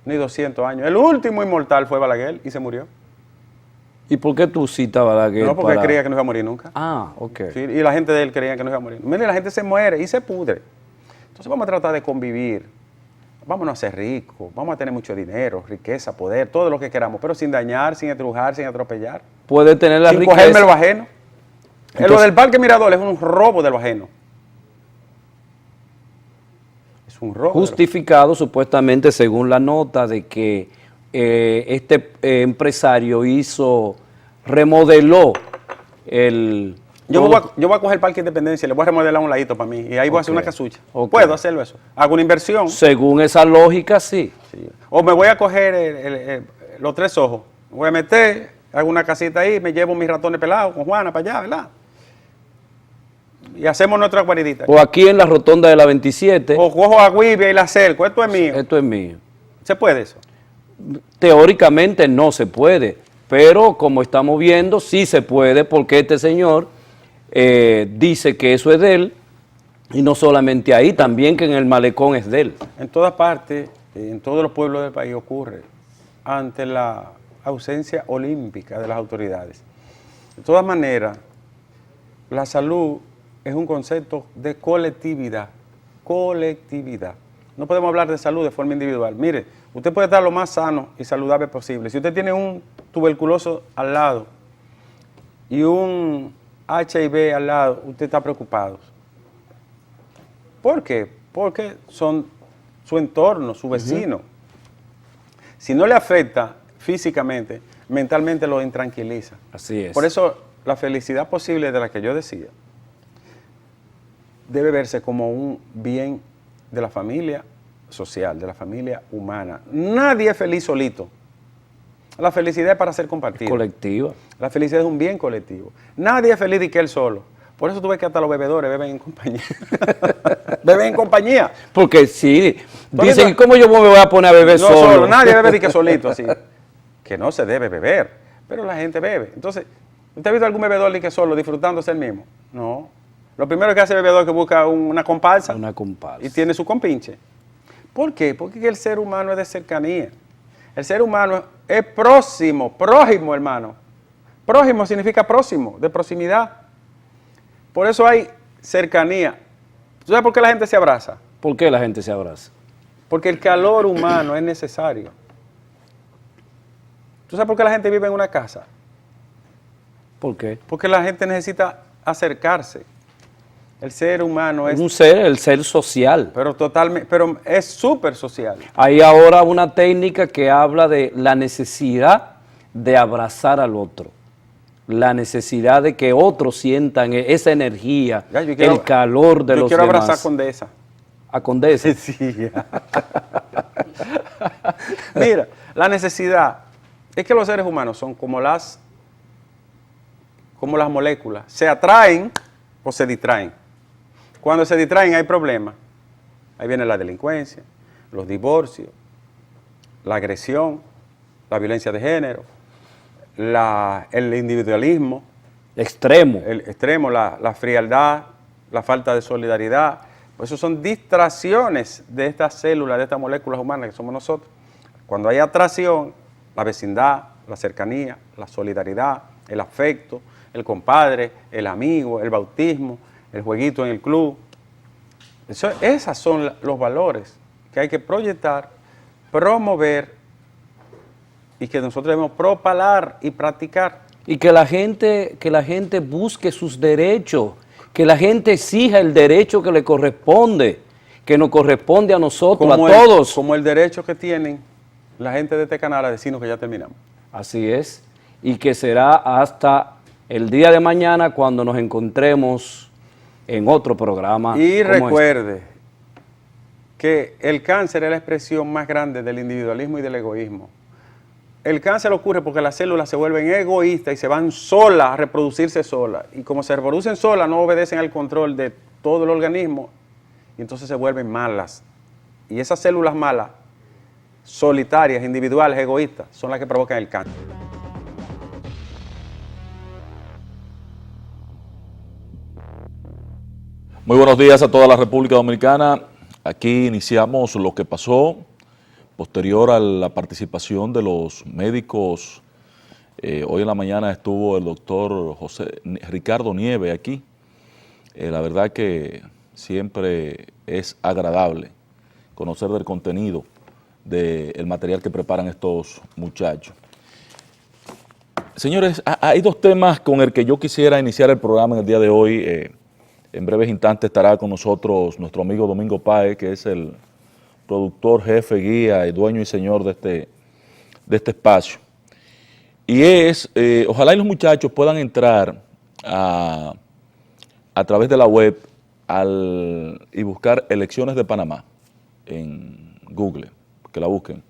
ni 200 años. El último inmortal fue Balaguer y se murió.
¿Y por qué tú citas Balaguer?
No, porque él creía que no iba a morir nunca.
Ah, ok.
Sí, y la gente de él creía que no iba a morir. Mire, la gente se muere y se pudre. Entonces vamos a tratar de convivir. Vámonos a ser ricos, vamos a tener mucho dinero, riqueza, poder, todo lo que queramos, pero sin dañar, sin estrujar, sin atropellar.
Puede tener la
sin
riqueza.
cogerme lo ajeno.
Entonces,
lo del Parque Mirador es un robo de lo ajeno. Es un robo.
Justificado supuestamente según la nota de que este empresario remodeló el...
Yo voy a coger el Parque Independencia y le voy a remodelar un ladito para mí y ahí voy a hacer
Ok,
una casucha.
ok.
Puedo hacerlo eso. Hago una inversión.
Según esa lógica, sí.
Sí. O me voy a coger los 3 ojos. Me voy a meter, hago una casita ahí, me llevo mis ratones pelados con Juana para allá, ¿verdad? Y hacemos nuestra guaridita.
O aquí en la rotonda de la 27,
O cojo a Guibia y la acerco. Esto es mío.
esto es mío.
¿Se puede eso?
Teóricamente no se puede, pero como estamos viendo, sí se puede porque este señor dice que eso es de él, y no solamente ahí, también que en el malecón es de él.
En todas partes, en todos los pueblos del país ocurre ante la ausencia olímpica de las autoridades. De todas maneras, la salud es un concepto de colectividad. Colectividad. No podemos hablar de salud de forma individual. Mire, usted puede estar lo más sano y saludable posible. Si usted tiene un tuberculoso al lado y un HIV al lado, usted está preocupado. ¿Por qué? Porque son su entorno, su vecino. Si no le afecta físicamente, mentalmente lo intranquiliza.
Así es.
Por eso la felicidad posible de la que yo decía debe verse como un bien de la familia social, de la familia humana. Nadie es feliz solito. La felicidad es para ser compartida.
Colectiva.
La felicidad es un bien colectivo. Nadie es feliz de que él solo. Por eso tú ves que hasta los bebedores beben en compañía. Beben en compañía.
Porque sí,
Entonces,
dicen, ¿cómo yo me voy a poner a beber
No
solo?
solo, nadie bebe de que solito, así. Que no se debe beber, pero la gente bebe. Entonces, ¿usted ha visto algún bebedor de que solo, disfrutándose el mismo? No. Lo primero que hace el bebedor es que busca una comparsa.
Una comparsa.
Y tiene su compinche. ¿Por qué? Porque el ser humano es de cercanía. El ser humano es próximo, prójimo, hermano. Prójimo significa próximo, de proximidad. Por eso hay cercanía. ¿Tú sabes por qué la gente se abraza?
¿Por qué la gente se abraza?
Porque el calor humano es necesario. ¿Tú sabes por qué la gente vive en una casa?
¿Por qué?
Porque la gente necesita acercarse. El ser humano es,
El ser social.
pero es súper social.
Hay ahora una técnica que habla de la necesidad de abrazar al otro. La necesidad de que otros sientan esa energía,
Ya, yo quiero-
el calor de
Yo
los
quiero
demás.
abrazar a Condesa.
A Condesa.
Sí. Mira, la necesidad es que los seres humanos son como las moléculas. Se atraen o se distraen. Cuando se distraen hay problemas. Ahí viene la delincuencia, los divorcios, la agresión, la violencia de género, el individualismo,
Extremo.
el extremo, la frialdad, la falta de solidaridad. Pues eso son distracciones de estas células, de estas moléculas humanas que somos nosotros. Cuando hay atracción, la vecindad, la cercanía, la solidaridad, el afecto, el compadre, el amigo, el bautismo, el jueguito en el club. Esos son los valores que hay que proyectar, promover y que nosotros debemos propalar y practicar.
Y que la gente busque sus derechos, que la gente exija el derecho que le corresponde, que nos corresponde a nosotros, a todos.
Como el derecho que tienen la gente de este canal a decirnos que ya terminamos.
Así es, y que será hasta el día de mañana cuando nos encontremos en otro programa.
Y
como
recuerde que el cáncer es la expresión más grande del individualismo y del egoísmo. El cáncer ocurre porque las células se vuelven egoístas y se van solas a reproducirse solas. Y como se reproducen solas, no obedecen al control de todo el organismo y entonces se vuelven malas. Y esas células malas, solitarias, individuales, egoístas, son las que provocan el cáncer.
Muy buenos días a toda la República Dominicana. Aquí iniciamos lo que pasó posterior a la participación de los médicos. Hoy en la mañana estuvo el doctor Ricardo Nieves aquí. La verdad que siempre es agradable conocer del contenido del material que preparan estos muchachos. Señores, hay dos temas con el que yo quisiera iniciar el programa en el día de hoy. En breves instantes estará con nosotros nuestro amigo Domingo Páez, que es el productor, jefe, guía y dueño y señor de este espacio. Y ojalá y los muchachos puedan entrar a través de la web y buscar Elecciones de Panamá en Google, que la busquen.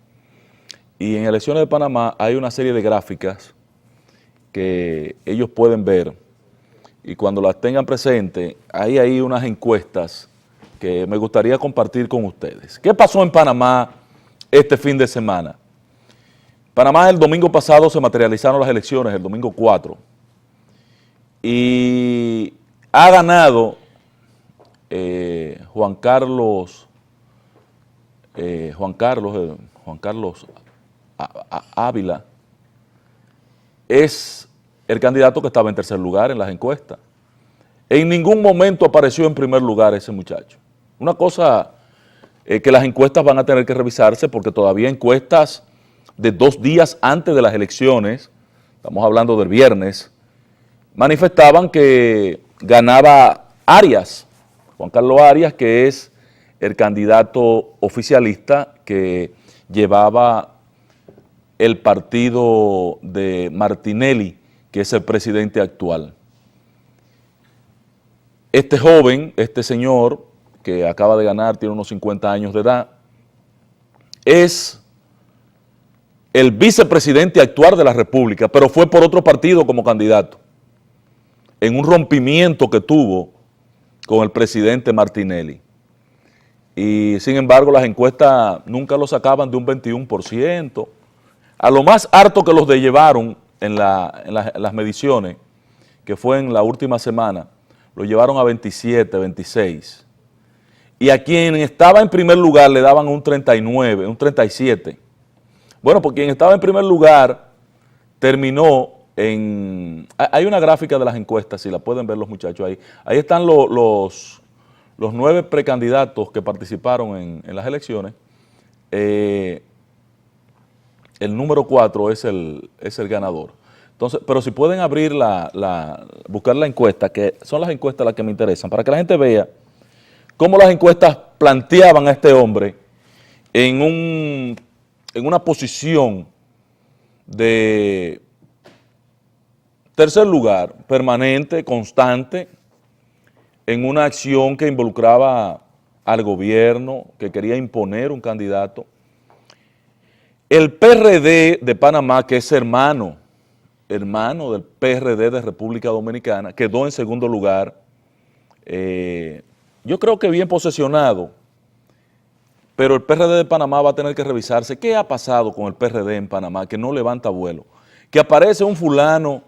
Y en Elecciones de Panamá hay una serie de gráficas que ellos pueden ver, y cuando las tengan presentes, hay unas encuestas que me gustaría compartir con ustedes. ¿Qué pasó en Panamá este fin de semana? Panamá el domingo pasado se materializaron las elecciones, el domingo 4, y ha ganado Juan Carlos Ávila. Es el candidato que estaba en tercer lugar en las encuestas. En ningún momento apareció en primer lugar ese muchacho. Una cosa que las encuestas van a tener que revisarse, porque todavía encuestas de 2 días antes de las elecciones, estamos hablando del viernes, manifestaban que ganaba Arias, Juan Carlos Arias, que es el candidato oficialista que llevaba el partido de Martinelli, que es el presidente actual. Este joven, este señor, que acaba de ganar, tiene unos 50 años de edad, es el vicepresidente actual de la República, pero fue por otro partido como candidato, en un rompimiento que tuvo con el presidente Martinelli. Y sin embargo, las encuestas nunca lo sacaban de un 21%. A lo más harto que los llevaron en las mediciones, que fue en la última semana, lo llevaron a 27, 26. Y a quien estaba en primer lugar le daban un 39, un 37. Bueno, pues quien estaba en primer lugar terminó en... Hay una gráfica de las encuestas, si la pueden ver los muchachos ahí. Ahí están los 9 precandidatos que participaron en las elecciones. El número 4 es el ganador. Entonces, pero si pueden abrir buscar la encuesta, que son las encuestas las que me interesan, para que la gente vea cómo las encuestas planteaban a este hombre en una posición de tercer lugar, permanente, constante, en una acción que involucraba al gobierno, que quería imponer un candidato. El PRD de Panamá, que es hermano del PRD de República Dominicana, quedó en segundo lugar. Yo creo que bien posesionado, pero el PRD de Panamá va a tener que revisarse. ¿Qué ha pasado con el PRD en Panamá que no levanta vuelo? Que aparece un fulano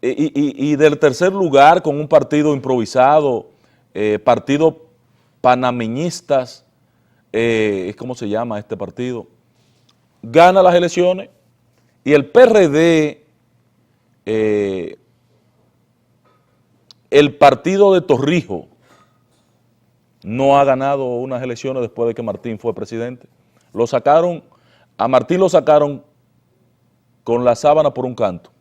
y del tercer lugar con un partido improvisado, partido panameñistas, ¿cómo se llama este partido? Gana las elecciones y el PRD, el partido de Torrijos, no ha ganado unas elecciones después de que Martín fue presidente. A Martín lo sacaron con la sábana por un canto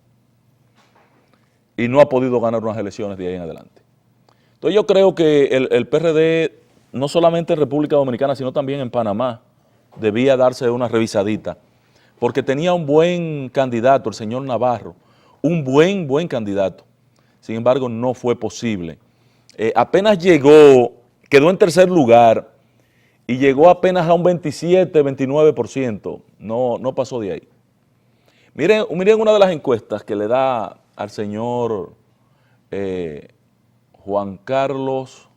y no ha podido ganar unas elecciones de ahí en adelante. Entonces yo creo que el PRD, no solamente en República Dominicana, sino también en Panamá, debía darse una revisadita, porque tenía un buen candidato, el señor Navarro, un buen candidato. Sin embargo, no fue posible. Apenas llegó, quedó en tercer lugar y llegó apenas a un 27, 29%. No pasó de ahí. Miren una de las encuestas que le da al señor Juan Carlos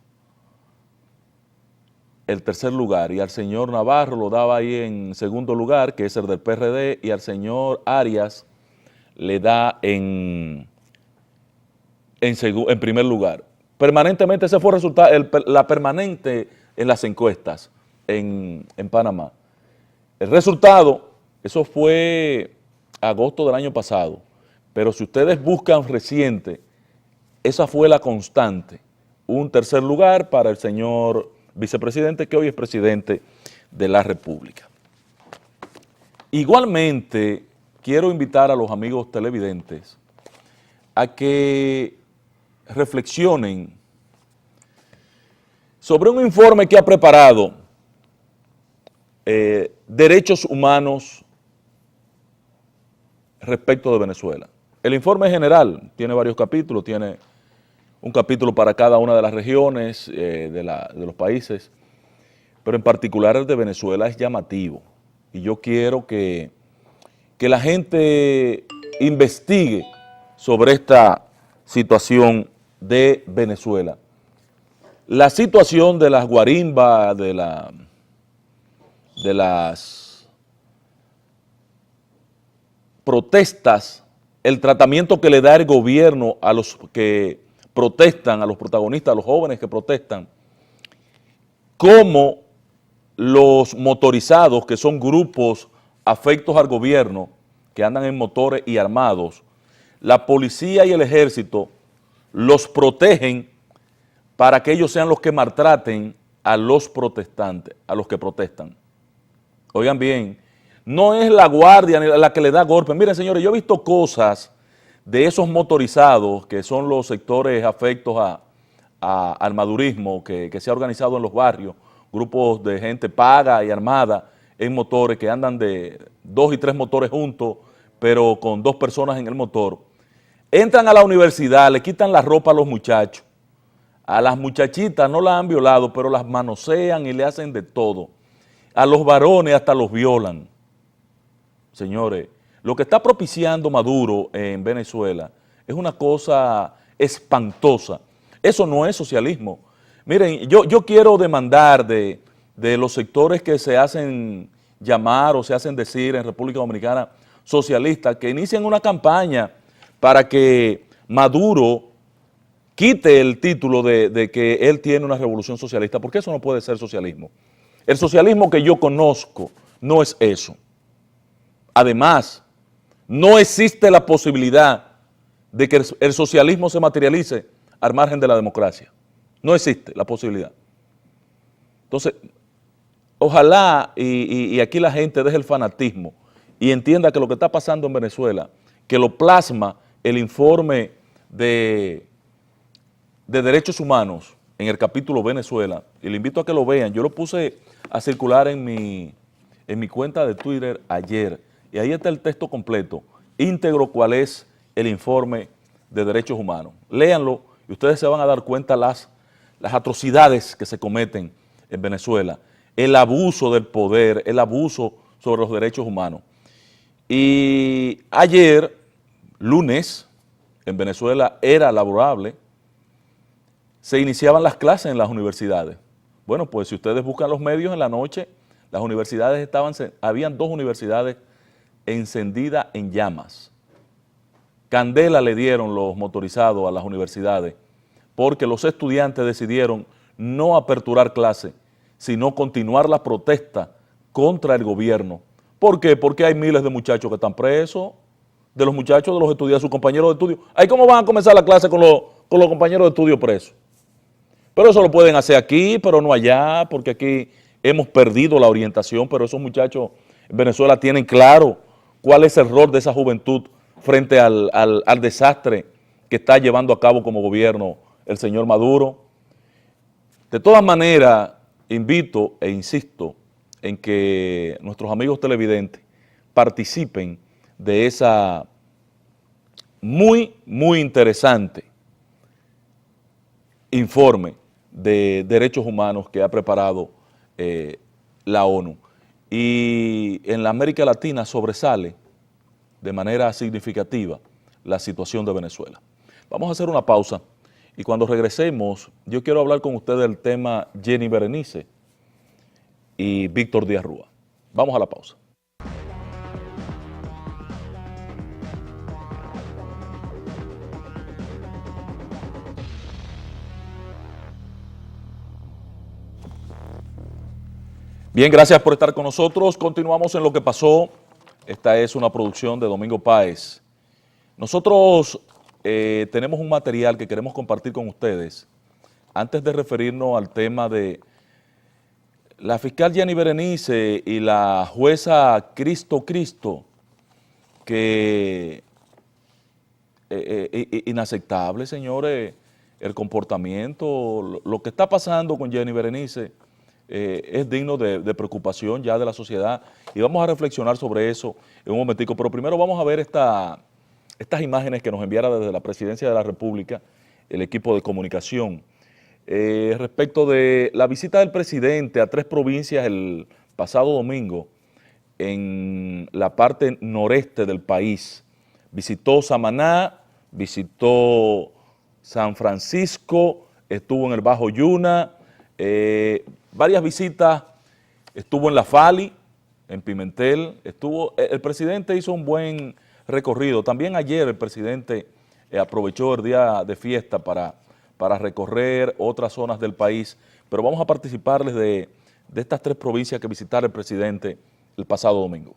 el tercer lugar y al señor Navarro lo daba ahí en segundo lugar, que es el del PRD, y al señor Arias le da en primer lugar. Permanentemente ese fue el resultado, la permanente en las encuestas en Panamá. El resultado, eso fue agosto del año pasado, pero si ustedes buscan reciente, esa fue la constante. Un tercer lugar para el señor vicepresidente, que hoy es presidente de la República. Igualmente, quiero invitar a los amigos televidentes a que reflexionen sobre un informe que ha preparado Derechos Humanos respecto de Venezuela. El informe general tiene varios capítulos, tiene un capítulo para cada una de las regiones de los países, pero en particular el de Venezuela es llamativo y yo quiero que la gente investigue sobre esta situación de Venezuela. La situación de las guarimbas, de las protestas, el tratamiento que le da el gobierno a los que protestan, a los protagonistas, a los jóvenes que protestan, cómo los motorizados, que son grupos afectos al gobierno, que andan en motores y armados, la policía y el ejército los protegen para que ellos sean los que maltraten a los protestantes, a los que protestan. Oigan bien, no es la guardia ni la que le da golpes. Miren, señores, yo he visto cosas de esos motorizados, que son los sectores afectos al madurismo que se ha organizado en los barrios, grupos de gente paga y armada en motores que andan de 2 y 3 motores juntos, pero con 2 personas en el motor. Entran a la universidad, le quitan la ropa a los muchachos. A las muchachitas no las han violado, pero las manosean y le hacen de todo. A los varones hasta los violan. Señores, lo que está propiciando Maduro en Venezuela es una cosa espantosa. Eso no es socialismo. Miren, yo quiero demandar de los sectores que se hacen llamar o se hacen decir en República Dominicana socialistas, que inicien una campaña para que Maduro quite el título de que él tiene una revolución socialista, porque eso no puede ser socialismo. El socialismo que yo conozco no es eso. Además, no existe la posibilidad de que el socialismo se materialice al margen de la democracia. No existe la posibilidad. Entonces, ojalá y aquí la gente deje el fanatismo y entienda que lo que está pasando en Venezuela, que lo plasma el informe de Derechos Humanos en el capítulo Venezuela, y le invito a que lo vean. Yo lo puse a circular en mi cuenta de Twitter ayer, y ahí está el texto completo, íntegro, cuál es el informe de Derechos Humanos. Léanlo y ustedes se van a dar cuenta las atrocidades que se cometen en Venezuela, el abuso del poder, el abuso sobre los derechos humanos. Y ayer, lunes, en Venezuela era laborable, se iniciaban las clases en las universidades. Bueno, pues si ustedes buscan los medios en la noche, Las universidades habían 2 universidades encendidas en llamas. Candela le dieron los motorizados a las universidades porque los estudiantes decidieron no aperturar clases, sino continuar la protesta contra el gobierno. ¿Por qué? Porque hay miles de muchachos que están presos, de los muchachos, de los estudiantes, sus compañeros de estudio. ¿Ahí cómo van a comenzar la clase con los compañeros de estudio presos? Pero eso lo pueden hacer aquí, pero no allá, porque aquí hemos perdido la orientación, pero esos muchachos en Venezuela tienen claro cuál es el rol de esa juventud frente al desastre que está llevando a cabo como gobierno el señor Maduro. De todas maneras, invito e insisto en que nuestros amigos televidentes participen de esa muy interesante informe de derechos humanos que ha preparado la ONU. Y en la América Latina sobresale de manera significativa la situación de Venezuela. Vamos a hacer una pausa y cuando regresemos yo quiero hablar con ustedes del tema Jenny Berenice y Víctor Díaz Rúa. Vamos a la pausa. Bien, gracias por estar con nosotros. Continuamos en Lo que pasó. Esta es una producción de Domingo Páez. Nosotros tenemos un material que queremos compartir con ustedes. Antes de referirnos al tema de la fiscal Jenny Berenice y la jueza Cristo, que inaceptable, señores, el comportamiento, lo que está pasando con Jenny Berenice es digno de preocupación ya de la sociedad y vamos a reflexionar sobre eso en un momentico, pero primero vamos a ver estas imágenes que nos enviara desde la Presidencia de la República el equipo de comunicación respecto de la visita del presidente a 3 provincias el pasado domingo en la parte noreste del país. Visitó Samaná, visitó San Francisco, estuvo en el Bajo Yuna, varias visitas, estuvo en La Fali, en Pimentel, el presidente hizo un buen recorrido. También ayer el presidente aprovechó el día de fiesta para recorrer otras zonas del país, pero vamos a participarles de estas 3 provincias que visitara el presidente el pasado domingo.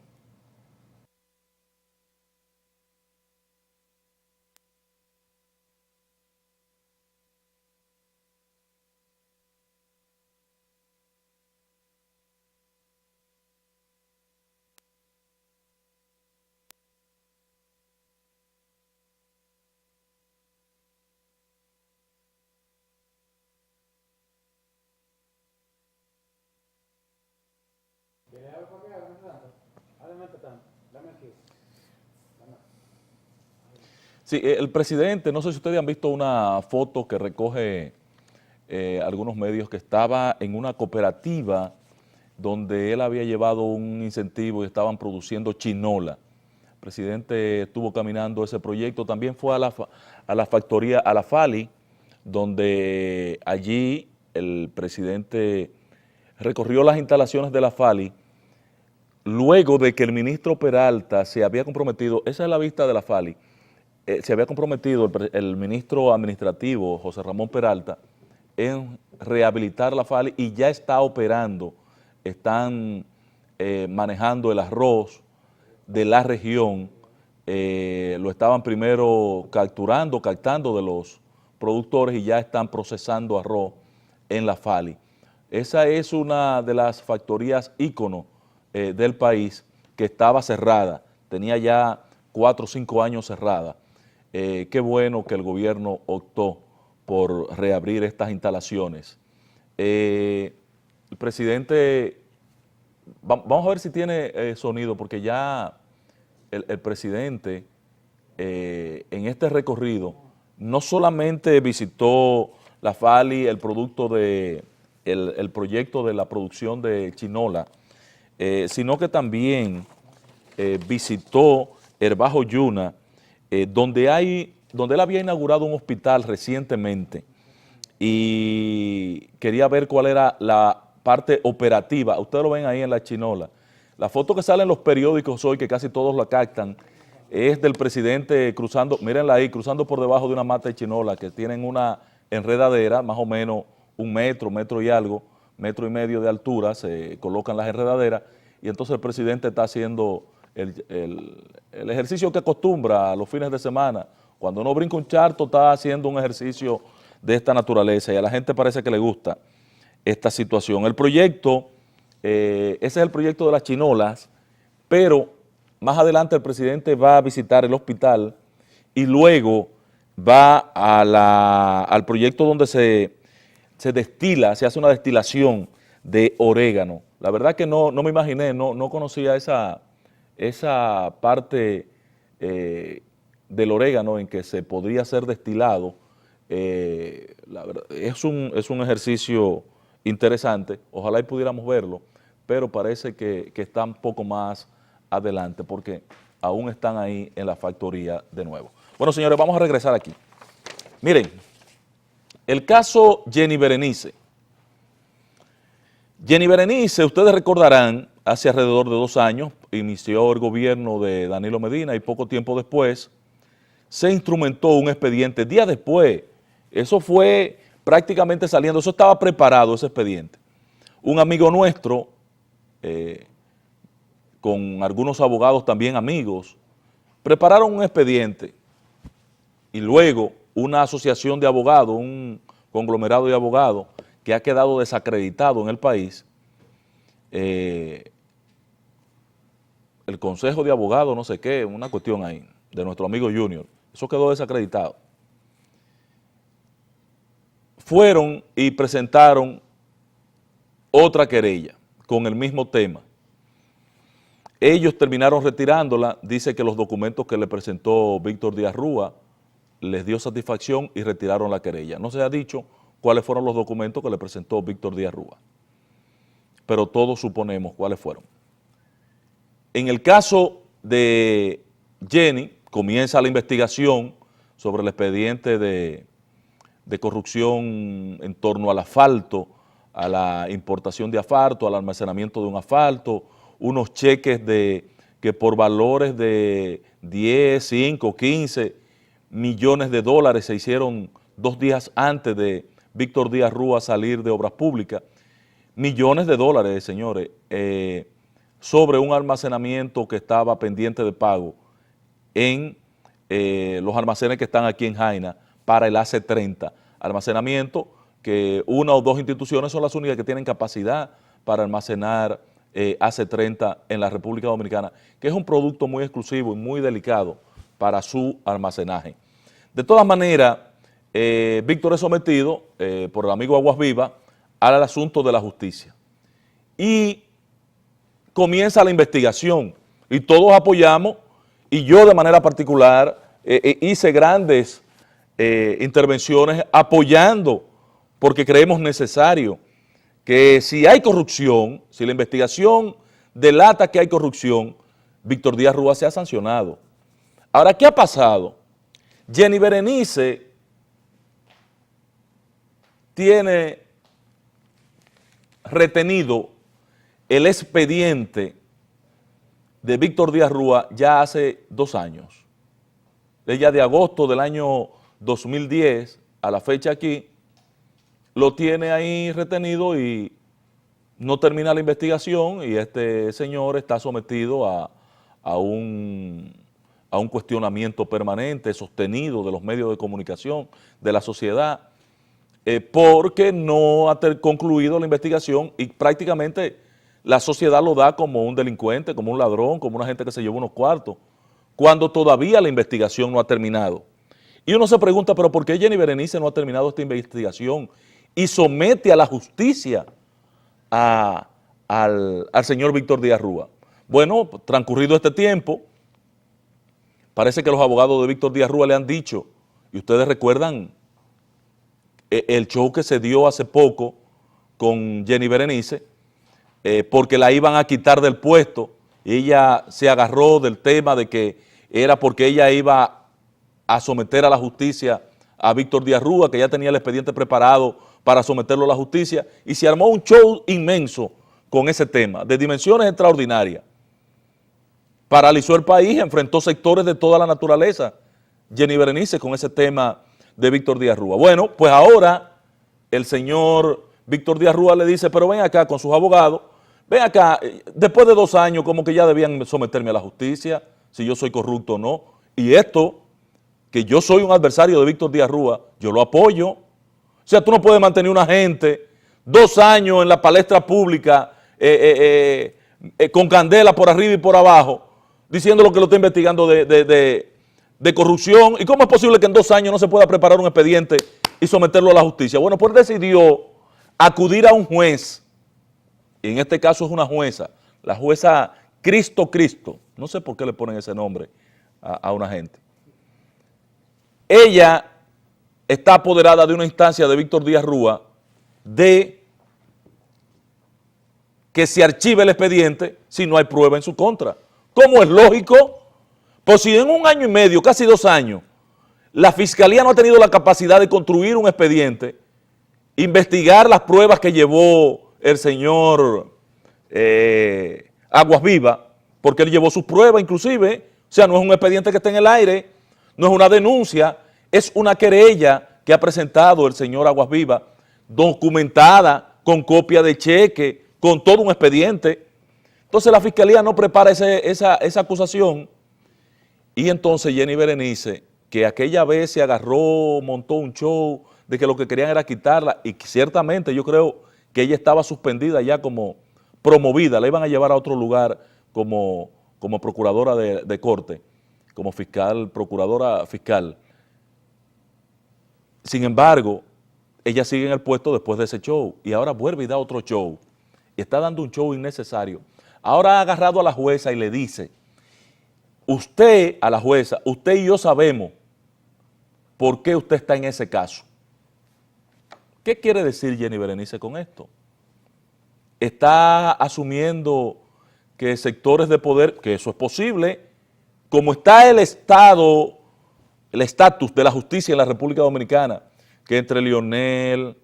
Sí, el presidente, no sé si ustedes han visto una foto que recoge algunos medios que estaba en una cooperativa donde él había llevado un incentivo y estaban produciendo chinola. El presidente estuvo caminando ese proyecto, también fue a la factoría, a la Fali, donde allí el presidente recorrió las instalaciones de la Fali luego de que el ministro Peralta se había comprometido, esa es la vista de la Fali, se había comprometido el ministro administrativo José Ramón Peralta en rehabilitar la Fali y ya está operando, están manejando el arroz de la región, lo estaban primero captando de los productores y ya están procesando arroz en la Fali. Esa es una de las factorías ícono del país que estaba cerrada, tenía ya 4 o 5 años cerrada. Qué bueno que el gobierno optó por reabrir estas instalaciones. El presidente, vamos a ver si tiene sonido, porque ya el presidente en este recorrido no solamente visitó la Fali, el proyecto de la producción de chinola, sino que también visitó el Bajo Yuna, donde él había inaugurado un hospital recientemente y quería ver cuál era la parte operativa. Ustedes lo ven ahí en la chinola. La foto que sale en los periódicos hoy, que casi todos la captan, es del presidente cruzando, mírenla ahí, cruzando por debajo de una mata de chinola que tienen una enredadera, más o menos 1 metro, metro y algo, 1,5 metros de altura, se colocan las enredaderas, y entonces el presidente está haciendo el ejercicio que acostumbra a los fines de semana. Cuando uno brinca un charco, está haciendo un ejercicio de esta naturaleza, y a la gente parece que le gusta esta situación. El proyecto, ese es el proyecto de las chinolas, pero más adelante el presidente va a visitar el hospital y luego va al proyecto donde se destila, se hace una destilación de orégano. La verdad que no me imaginé, no conocía esa parte del orégano en que se podría ser destilado. La verdad, es un ejercicio interesante, ojalá y pudiéramos verlo, pero parece que está un poco más adelante porque aún están ahí en la factoría de nuevo. Bueno, señores, vamos a regresar aquí. Miren, el caso Jenny Berenice. Jenny Berenice, ustedes recordarán, hace alrededor de 2 años inició el gobierno de Danilo Medina y poco tiempo después se instrumentó un expediente. Días después, eso fue prácticamente saliendo, eso estaba preparado, ese expediente. Un amigo nuestro, con algunos abogados también amigos, prepararon un expediente y luego una asociación de abogados, un conglomerado de abogados que ha quedado desacreditado en el país, el Consejo de Abogados, no sé qué, una cuestión ahí, de nuestro amigo Junior, eso quedó desacreditado. Fueron y presentaron otra querella con el mismo tema. Ellos terminaron retirándola, dice que los documentos que le presentó Víctor Díaz Rúa les dio satisfacción y retiraron la querella. No se ha dicho cuáles fueron los documentos que le presentó Víctor Díaz Rúa, pero todos suponemos cuáles fueron. En el caso de Jenny, comienza la investigación sobre el expediente de corrupción en torno al asfalto, a la importación de asfalto, al almacenamiento de un asfalto, unos cheques que por valores de 10, 5, 15 millones de dólares se hicieron 2 días antes de Víctor Díaz Rúa salir de Obras Públicas. Millones de dólares, señores, sobre un almacenamiento que estaba pendiente de pago en los almacenes que están aquí en Jaina para el AC30, almacenamiento que 1 o 2 instituciones son las únicas que tienen capacidad para almacenar AC30 en la República Dominicana, que es un producto muy exclusivo y muy delicado para su almacenaje. De todas maneras, Víctor es sometido por el amigo Aguas Vivas al asunto de la justicia y comienza la investigación y todos apoyamos, y yo de manera particular hice grandes intervenciones apoyando, porque creemos necesario que si hay corrupción, si la investigación delata que hay corrupción, Víctor Díaz Rúa sea sancionado. Ahora, ¿qué ha pasado? Jenny Berenice tiene retenido el expediente de Víctor Díaz Rúa ya hace 2 años. Ella de agosto del año 2010 a la fecha aquí, lo tiene ahí retenido y no termina la investigación y este señor está sometido a un cuestionamiento permanente, sostenido de los medios de comunicación, de la sociedad, porque no ha concluido la investigación y prácticamente la sociedad lo da como un delincuente, como un ladrón, como una gente que se llevó unos cuartos, cuando todavía la investigación no ha terminado. Y uno se pregunta, ¿pero por qué Jenny Berenice no ha terminado esta investigación y somete a la justicia al señor Víctor Díaz Rúa? Bueno, transcurrido este tiempo, parece que los abogados de Víctor Díaz Rúa le han dicho, y ustedes recuerdan el show que se dio hace poco con Jenny Berenice, porque la iban a quitar del puesto, y ella se agarró del tema de que era porque ella iba a someter a la justicia a Víctor Díaz Rúa, que ya tenía el expediente preparado para someterlo a la justicia y se armó un show inmenso con ese tema, de dimensiones extraordinarias. Paralizó el país, enfrentó sectores de toda la naturaleza, Jenny Berenice, con ese tema de Víctor Díaz Rúa. Bueno, pues ahora el señor Víctor Díaz Rúa le dice, pero ven acá con sus abogados, ven acá, después de 2 años como que ya debían someterme a la justicia, si yo soy corrupto o no, y esto, que yo soy un adversario de Víctor Díaz Rúa, yo lo apoyo. O sea, tú no puedes mantener una gente 2 años en la palestra pública con candela por arriba y por abajo, diciendo lo que lo está investigando de corrupción. ¿Y cómo es posible que en 2 años no se pueda preparar un expediente y someterlo a la justicia? Bueno, pues decidió acudir a un juez, y en este caso es una jueza, la jueza Cristo, no sé por qué le ponen ese nombre a una gente. Ella está apoderada de una instancia de Víctor Díaz Rúa de que se archive el expediente si no hay prueba en su contra. ¿Cómo es lógico? Pues si en 1 año y medio, casi 2 años, la Fiscalía no ha tenido la capacidad de construir un expediente, investigar las pruebas que llevó el señor Aguas Vivas, porque él llevó sus pruebas inclusive, o sea, no es un expediente que esté en el aire, no es una denuncia, es una querella que ha presentado el señor Aguas Vivas, documentada, con copia de cheque, con todo un expediente. Entonces la Fiscalía no prepara esa acusación, y entonces Jenny Berenice, que aquella vez se agarró, montó un show de que lo que querían era quitarla, y ciertamente yo creo que ella estaba suspendida ya como promovida, la iban a llevar a otro lugar como procuradora de corte, como fiscal, procuradora fiscal. Sin embargo, ella sigue en el puesto después de ese show, y ahora vuelve y da otro show, y está dando un show innecesario. Ahora ha agarrado a la jueza y le dice, usted, a la jueza, usted y yo sabemos por qué usted está en ese caso. ¿Qué quiere decir Jenny Berenice con esto? Está asumiendo que sectores de poder, que eso es posible, como está el estatus de la justicia en la República Dominicana, que entre Leonel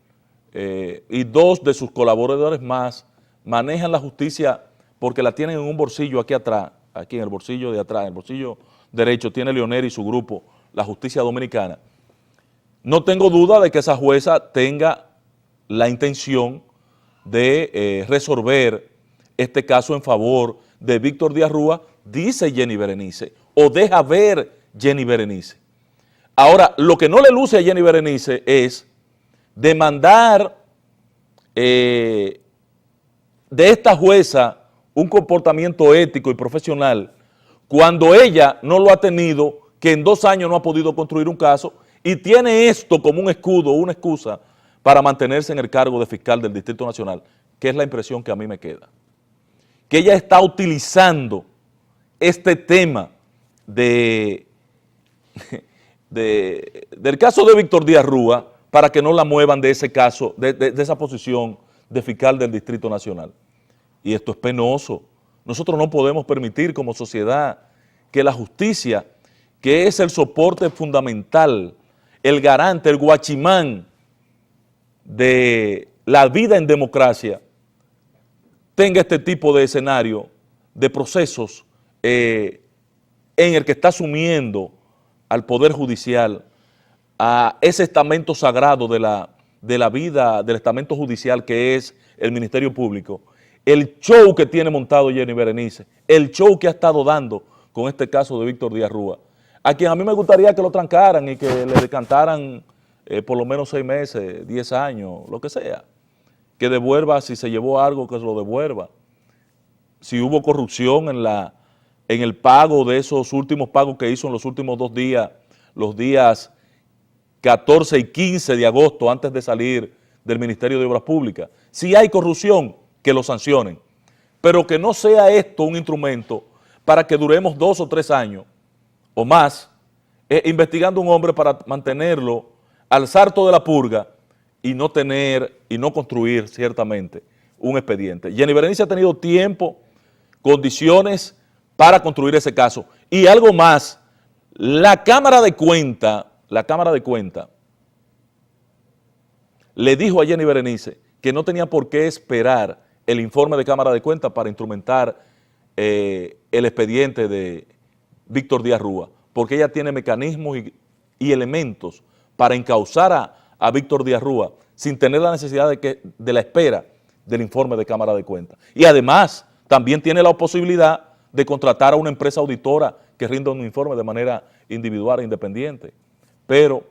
y 2 de sus colaboradores más manejan la justicia porque la tienen en un bolsillo aquí atrás, aquí en el bolsillo de atrás, en el bolsillo derecho tiene Leonel y su grupo, la justicia dominicana. No tengo duda de que esa jueza tenga la intención de resolver este caso en favor de Víctor Díaz Rúa, dice Jenny Berenice, o deja ver Jenny Berenice. Ahora, lo que no le luce a Jenny Berenice es demandar de esta jueza un comportamiento ético y profesional cuando ella no lo ha tenido, que en 2 años no ha podido construir un caso y tiene esto como un escudo, una excusa para mantenerse en el cargo de fiscal del Distrito Nacional, que es la impresión que a mí me queda. Que ella está utilizando este tema del caso de Víctor Díaz Rúa para que no la muevan de ese caso, de esa posición de fiscal del Distrito Nacional. Y esto es penoso. Nosotros no podemos permitir como sociedad que la justicia, que es el soporte fundamental, el garante, el guachimán de la vida en democracia, tenga este tipo de escenario, de procesos en el que está asumiendo al Poder Judicial, a ese estamento sagrado de la vida, del estamento judicial que es el Ministerio Público, el show que tiene montado Jenny Berenice, el show que ha estado dando con este caso de Víctor Díaz Rúa, a quien a mí me gustaría que lo trancaran y que le decantaran por lo menos 6 meses, 10 años, lo que sea, que devuelva, si se llevó algo, que se lo devuelva, si hubo corrupción en el pago de esos últimos pagos que hizo en los últimos 2 días, los días 14 y 15 de agosto, antes de salir del Ministerio de Obras Públicas. Si hay corrupción, que lo sancionen, pero que no sea esto un instrumento para que duremos 2 o 3 años o más investigando a un hombre para mantenerlo al sarto de la purga y no construir ciertamente un expediente. Jenny Berenice ha tenido tiempo, condiciones para construir ese caso. Y algo más, la Cámara de Cuentas le dijo a Jenny Berenice que no tenía por qué esperar el informe de Cámara de Cuentas para instrumentar el expediente de Víctor Díaz Rúa, porque ella tiene mecanismos y elementos para encauzar a Víctor Díaz Rúa sin tener la necesidad de la espera del informe de Cámara de Cuentas. Y además, también tiene la posibilidad de contratar a una empresa auditora que rinda un informe de manera individual e independiente. Pero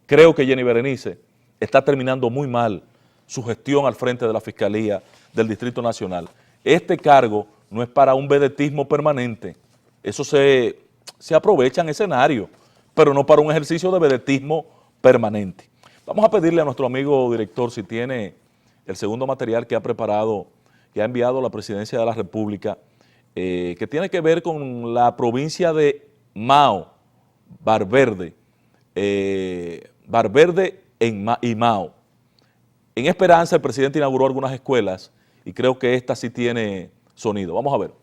creo que Jenny Berenice está terminando muy mal su gestión al frente de la Fiscalía del Distrito Nacional. Este cargo no es para un vedetismo permanente, eso se aprovecha en escenario, pero no para un ejercicio de vedetismo permanente. Vamos a pedirle a nuestro amigo director si tiene el segundo material que ha preparado, que ha enviado a la Presidencia de la República, que tiene que ver con la provincia de Mao, Valverde y Mao. En Esperanza el presidente inauguró algunas escuelas y creo que esta sí tiene sonido. Vamos a ver.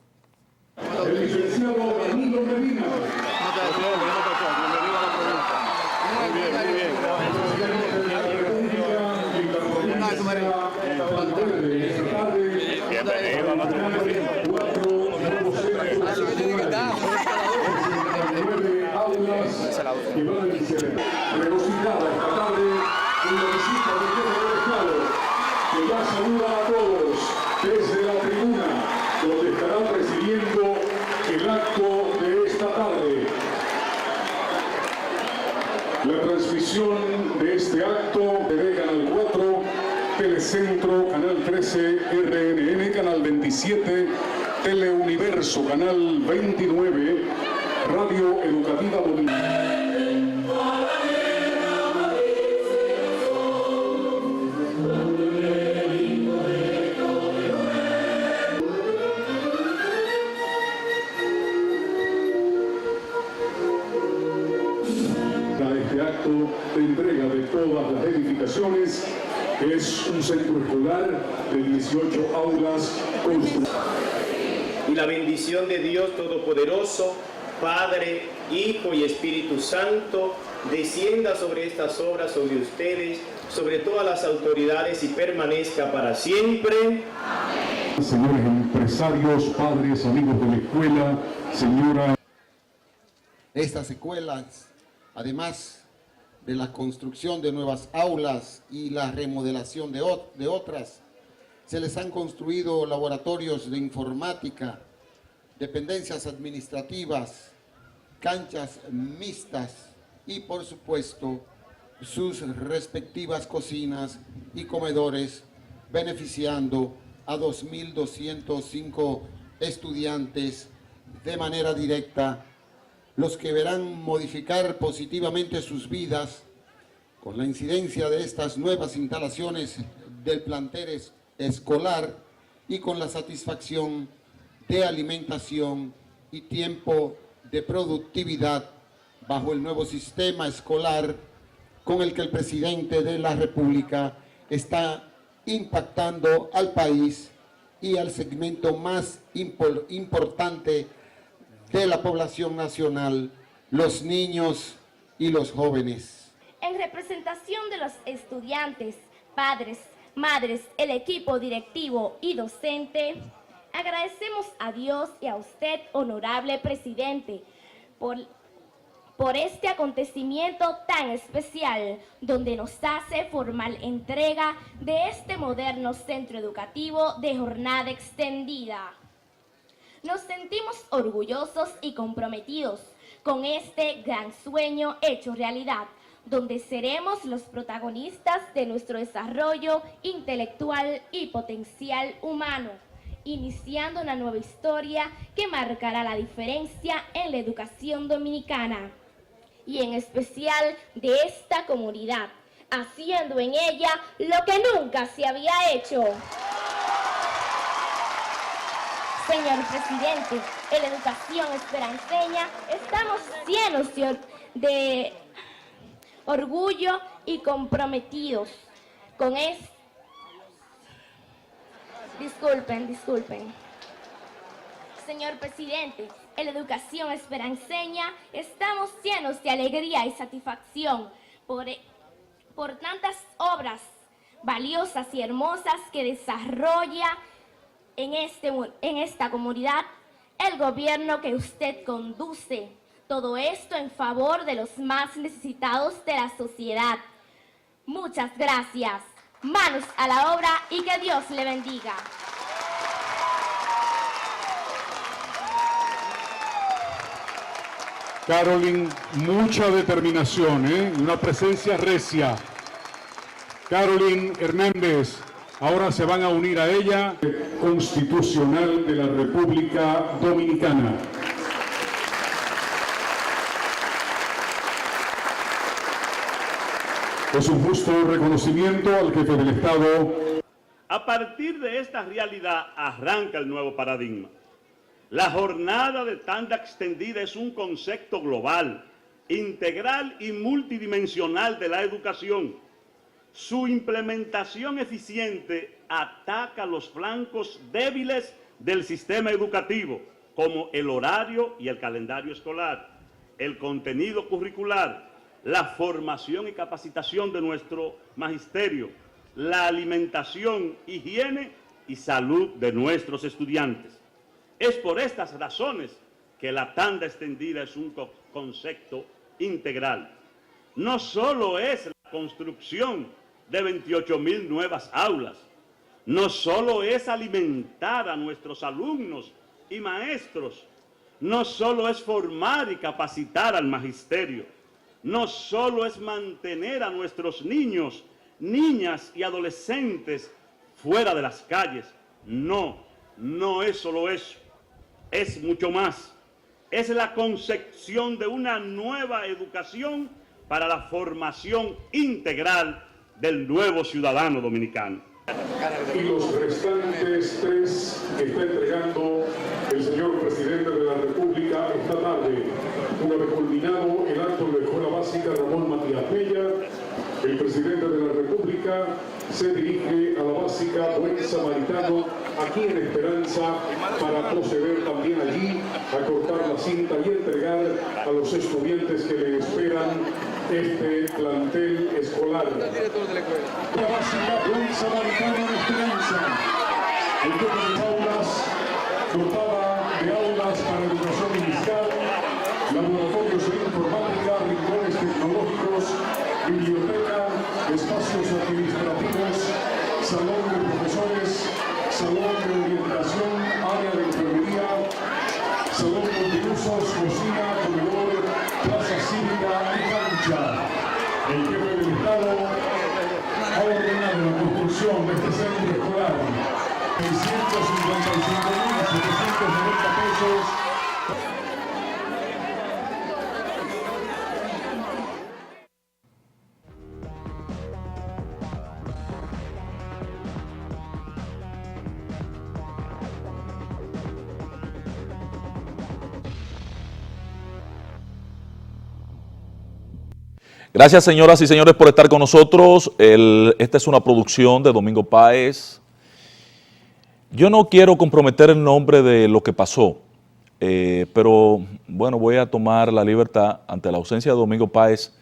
El licenciado Danilo Medina. Bienvenido a nuestro regocijada esta tarde en la visita del jefe del Estado, que ya saluda a todos desde la tribuna, donde estarán presidiendo el acto de esta tarde. La transmisión de este acto de Canal 4, Telecentro, Canal 13, RNN, Canal 27, Teleuniverso, Canal 29, Radio Educativa Boliviana. Este acto de entrega de todas las edificaciones es un centro escolar de 18 aulas construidas.
Y la bendición de Dios Todopoderoso, Padre, Hijo y Espíritu Santo, descienda sobre estas obras, sobre ustedes, sobre todas las autoridades y permanezca para siempre.
Amén. Señores empresarios, padres, amigos de la escuela, señora.
Estas escuelas, además de la construcción de nuevas aulas y la remodelación de otras, se les han construido laboratorios de informática, dependencias administrativas, canchas mixtas y, por supuesto, sus respectivas cocinas y comedores, beneficiando a 2.205 estudiantes de manera directa, los que verán modificar positivamente sus vidas con la incidencia de estas nuevas instalaciones del plantel escolar y con la satisfacción de alimentación y tiempo de productividad bajo el nuevo sistema escolar con el que el presidente de la República está impactando al país y al segmento más importante de la población nacional, los niños y los jóvenes.
En representación de los estudiantes, padres, madres, el equipo directivo y docente, agradecemos a Dios y a usted, honorable presidente, por este acontecimiento tan especial, donde nos hace formal entrega de este moderno centro educativo de jornada extendida. Nos sentimos orgullosos y comprometidos con este gran sueño hecho realidad, donde seremos los protagonistas de nuestro desarrollo intelectual y potencial humano, iniciando una nueva historia que marcará la diferencia en la educación dominicana y en especial de esta comunidad, haciendo en ella lo que nunca se había hecho. Señor presidente, en la educación esperanceña estamos llenos de orgullo y comprometidos con esto. Disculpen. Señor presidente, en la educación esperanceña estamos llenos de alegría y satisfacción por por tantas obras valiosas y hermosas que desarrolla en esta comunidad el gobierno que usted conduce. Todo esto en favor de los más necesitados de la sociedad. Muchas gracias. Manos a la obra y que Dios le bendiga.
Carolyn, mucha determinación, una presencia recia. Carolyn Hernández, ahora se van a unir a ella, constitucional de la República Dominicana. Es un justo reconocimiento al jefe del Estado.
A partir de esta realidad arranca el nuevo paradigma. La jornada de tanda extendida es un concepto global, integral y multidimensional de la educación. Su implementación eficiente ataca los flancos débiles del sistema educativo, como el horario y el calendario escolar, el contenido curricular, la formación y capacitación de nuestro magisterio, la alimentación, higiene y salud de nuestros estudiantes. Es por estas razones que la tanda extendida es un concepto integral. No solo es la construcción de 28.000 nuevas aulas, no solo es alimentar a nuestros alumnos y maestros, no solo es formar y capacitar al magisterio, no solo es mantener a nuestros niños, niñas y adolescentes fuera de las calles. No es solo eso. Es mucho más. Es la concepción de una nueva educación para la formación integral del nuevo ciudadano dominicano.
Y los restantes 3 que está entregando el señor presidente de la República esta tarde. Una vez culminado el acto de la Escuela Básica Ramón Matías Bella, el presidente de la República se dirige a la Básica Buen Samaritano, aquí en Esperanza, para proceder también allí a cortar la cinta y entregar a los estudiantes que le esperan este plantel escolar. La Básica Buen Samaritano en Esperanza, el grupo de aulas, dotada de aulas para educación inicial, laboratorios de informática, rincones tecnológicos, biblioteca, espacios administrativos, salón de profesores, salón de orientación, área de enfermería, salón multiusos, cocina, comedor, plaza cívica y cancha. El jefe del Estado ha ordenado la construcción de este centro escolar. 655.790 pesos.
Gracias, señoras y señores, por estar con nosotros. Esta es una producción de Domingo Páez. Yo no quiero comprometer el nombre de lo que pasó, pero bueno, voy a tomar la libertad, ante la ausencia de Domingo Páez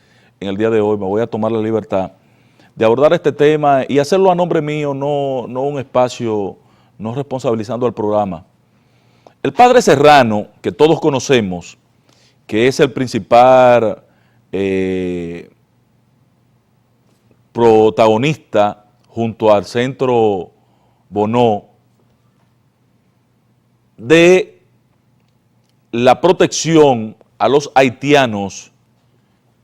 en el día de hoy, me voy a tomar la libertad de abordar este tema y hacerlo a nombre mío, no un espacio, no responsabilizando al programa. El padre Serrano, que todos conocemos, que es el principal protagonista junto al Centro Bonó de la protección a los haitianos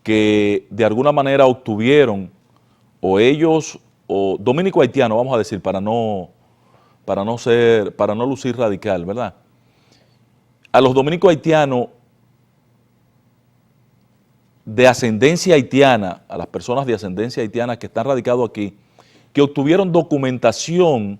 que de alguna manera obtuvieron, o ellos, o dominico-haitiano, vamos a decir, para no lucir radical, ¿verdad? A los dominico-haitianos de ascendencia haitiana, a las personas de ascendencia haitiana que están radicados aquí, que obtuvieron documentación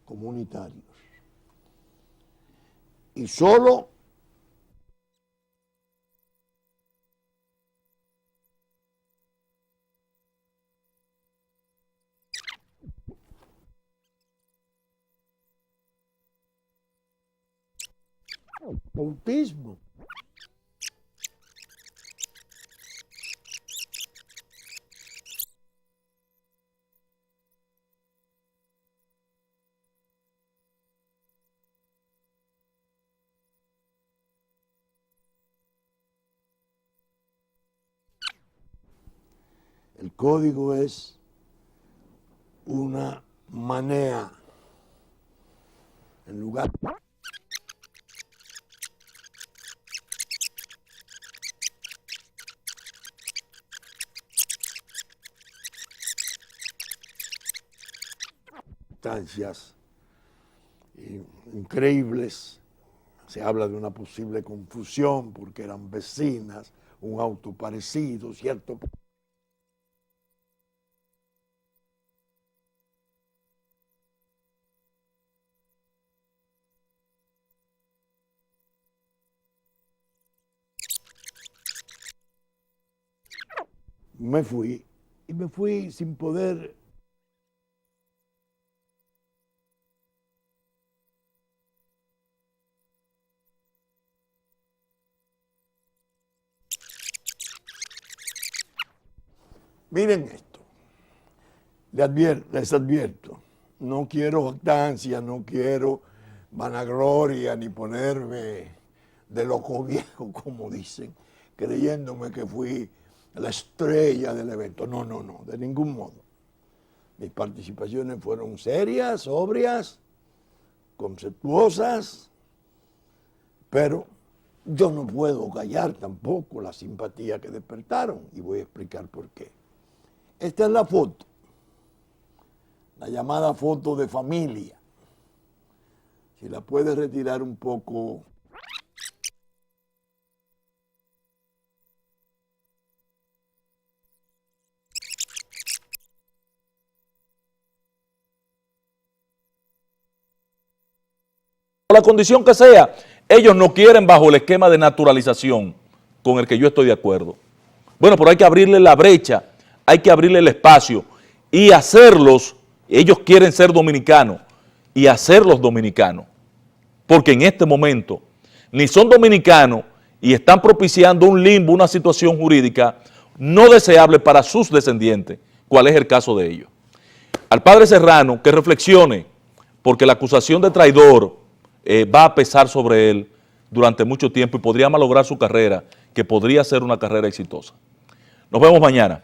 comunitarios. Y solo autismo. El código es una manea en lugar increíbles. Se habla de una posible confusión porque eran vecinas, un auto parecido, ¿cierto? Me fui y me fui sin poder. Miren esto, les advierto, no quiero jactancia, no quiero vanagloria, ni ponerme de loco viejo, como dicen, creyéndome que fui la estrella del evento. No, de ningún modo. Mis participaciones fueron serias, sobrias, conceptuosas, pero yo no puedo callar tampoco la simpatía que despertaron, y voy a explicar por qué. Esta es la foto, la llamada foto de familia. Si la puedes retirar un poco.
La condición que sea, ellos no quieren bajo el esquema de naturalización con el que yo estoy de acuerdo. Bueno, pero hay que abrirle la brecha, hay que abrirle el espacio y hacerlos, ellos quieren ser dominicanos y hacerlos dominicanos, porque en este momento ni son dominicanos y están propiciando un limbo, una situación jurídica no deseable para sus descendientes, cuál es el caso de ellos. Al padre Serrano que reflexione, porque la acusación de traidor va a pesar sobre él durante mucho tiempo y podría malograr su carrera, que podría ser una carrera exitosa. Nos vemos mañana.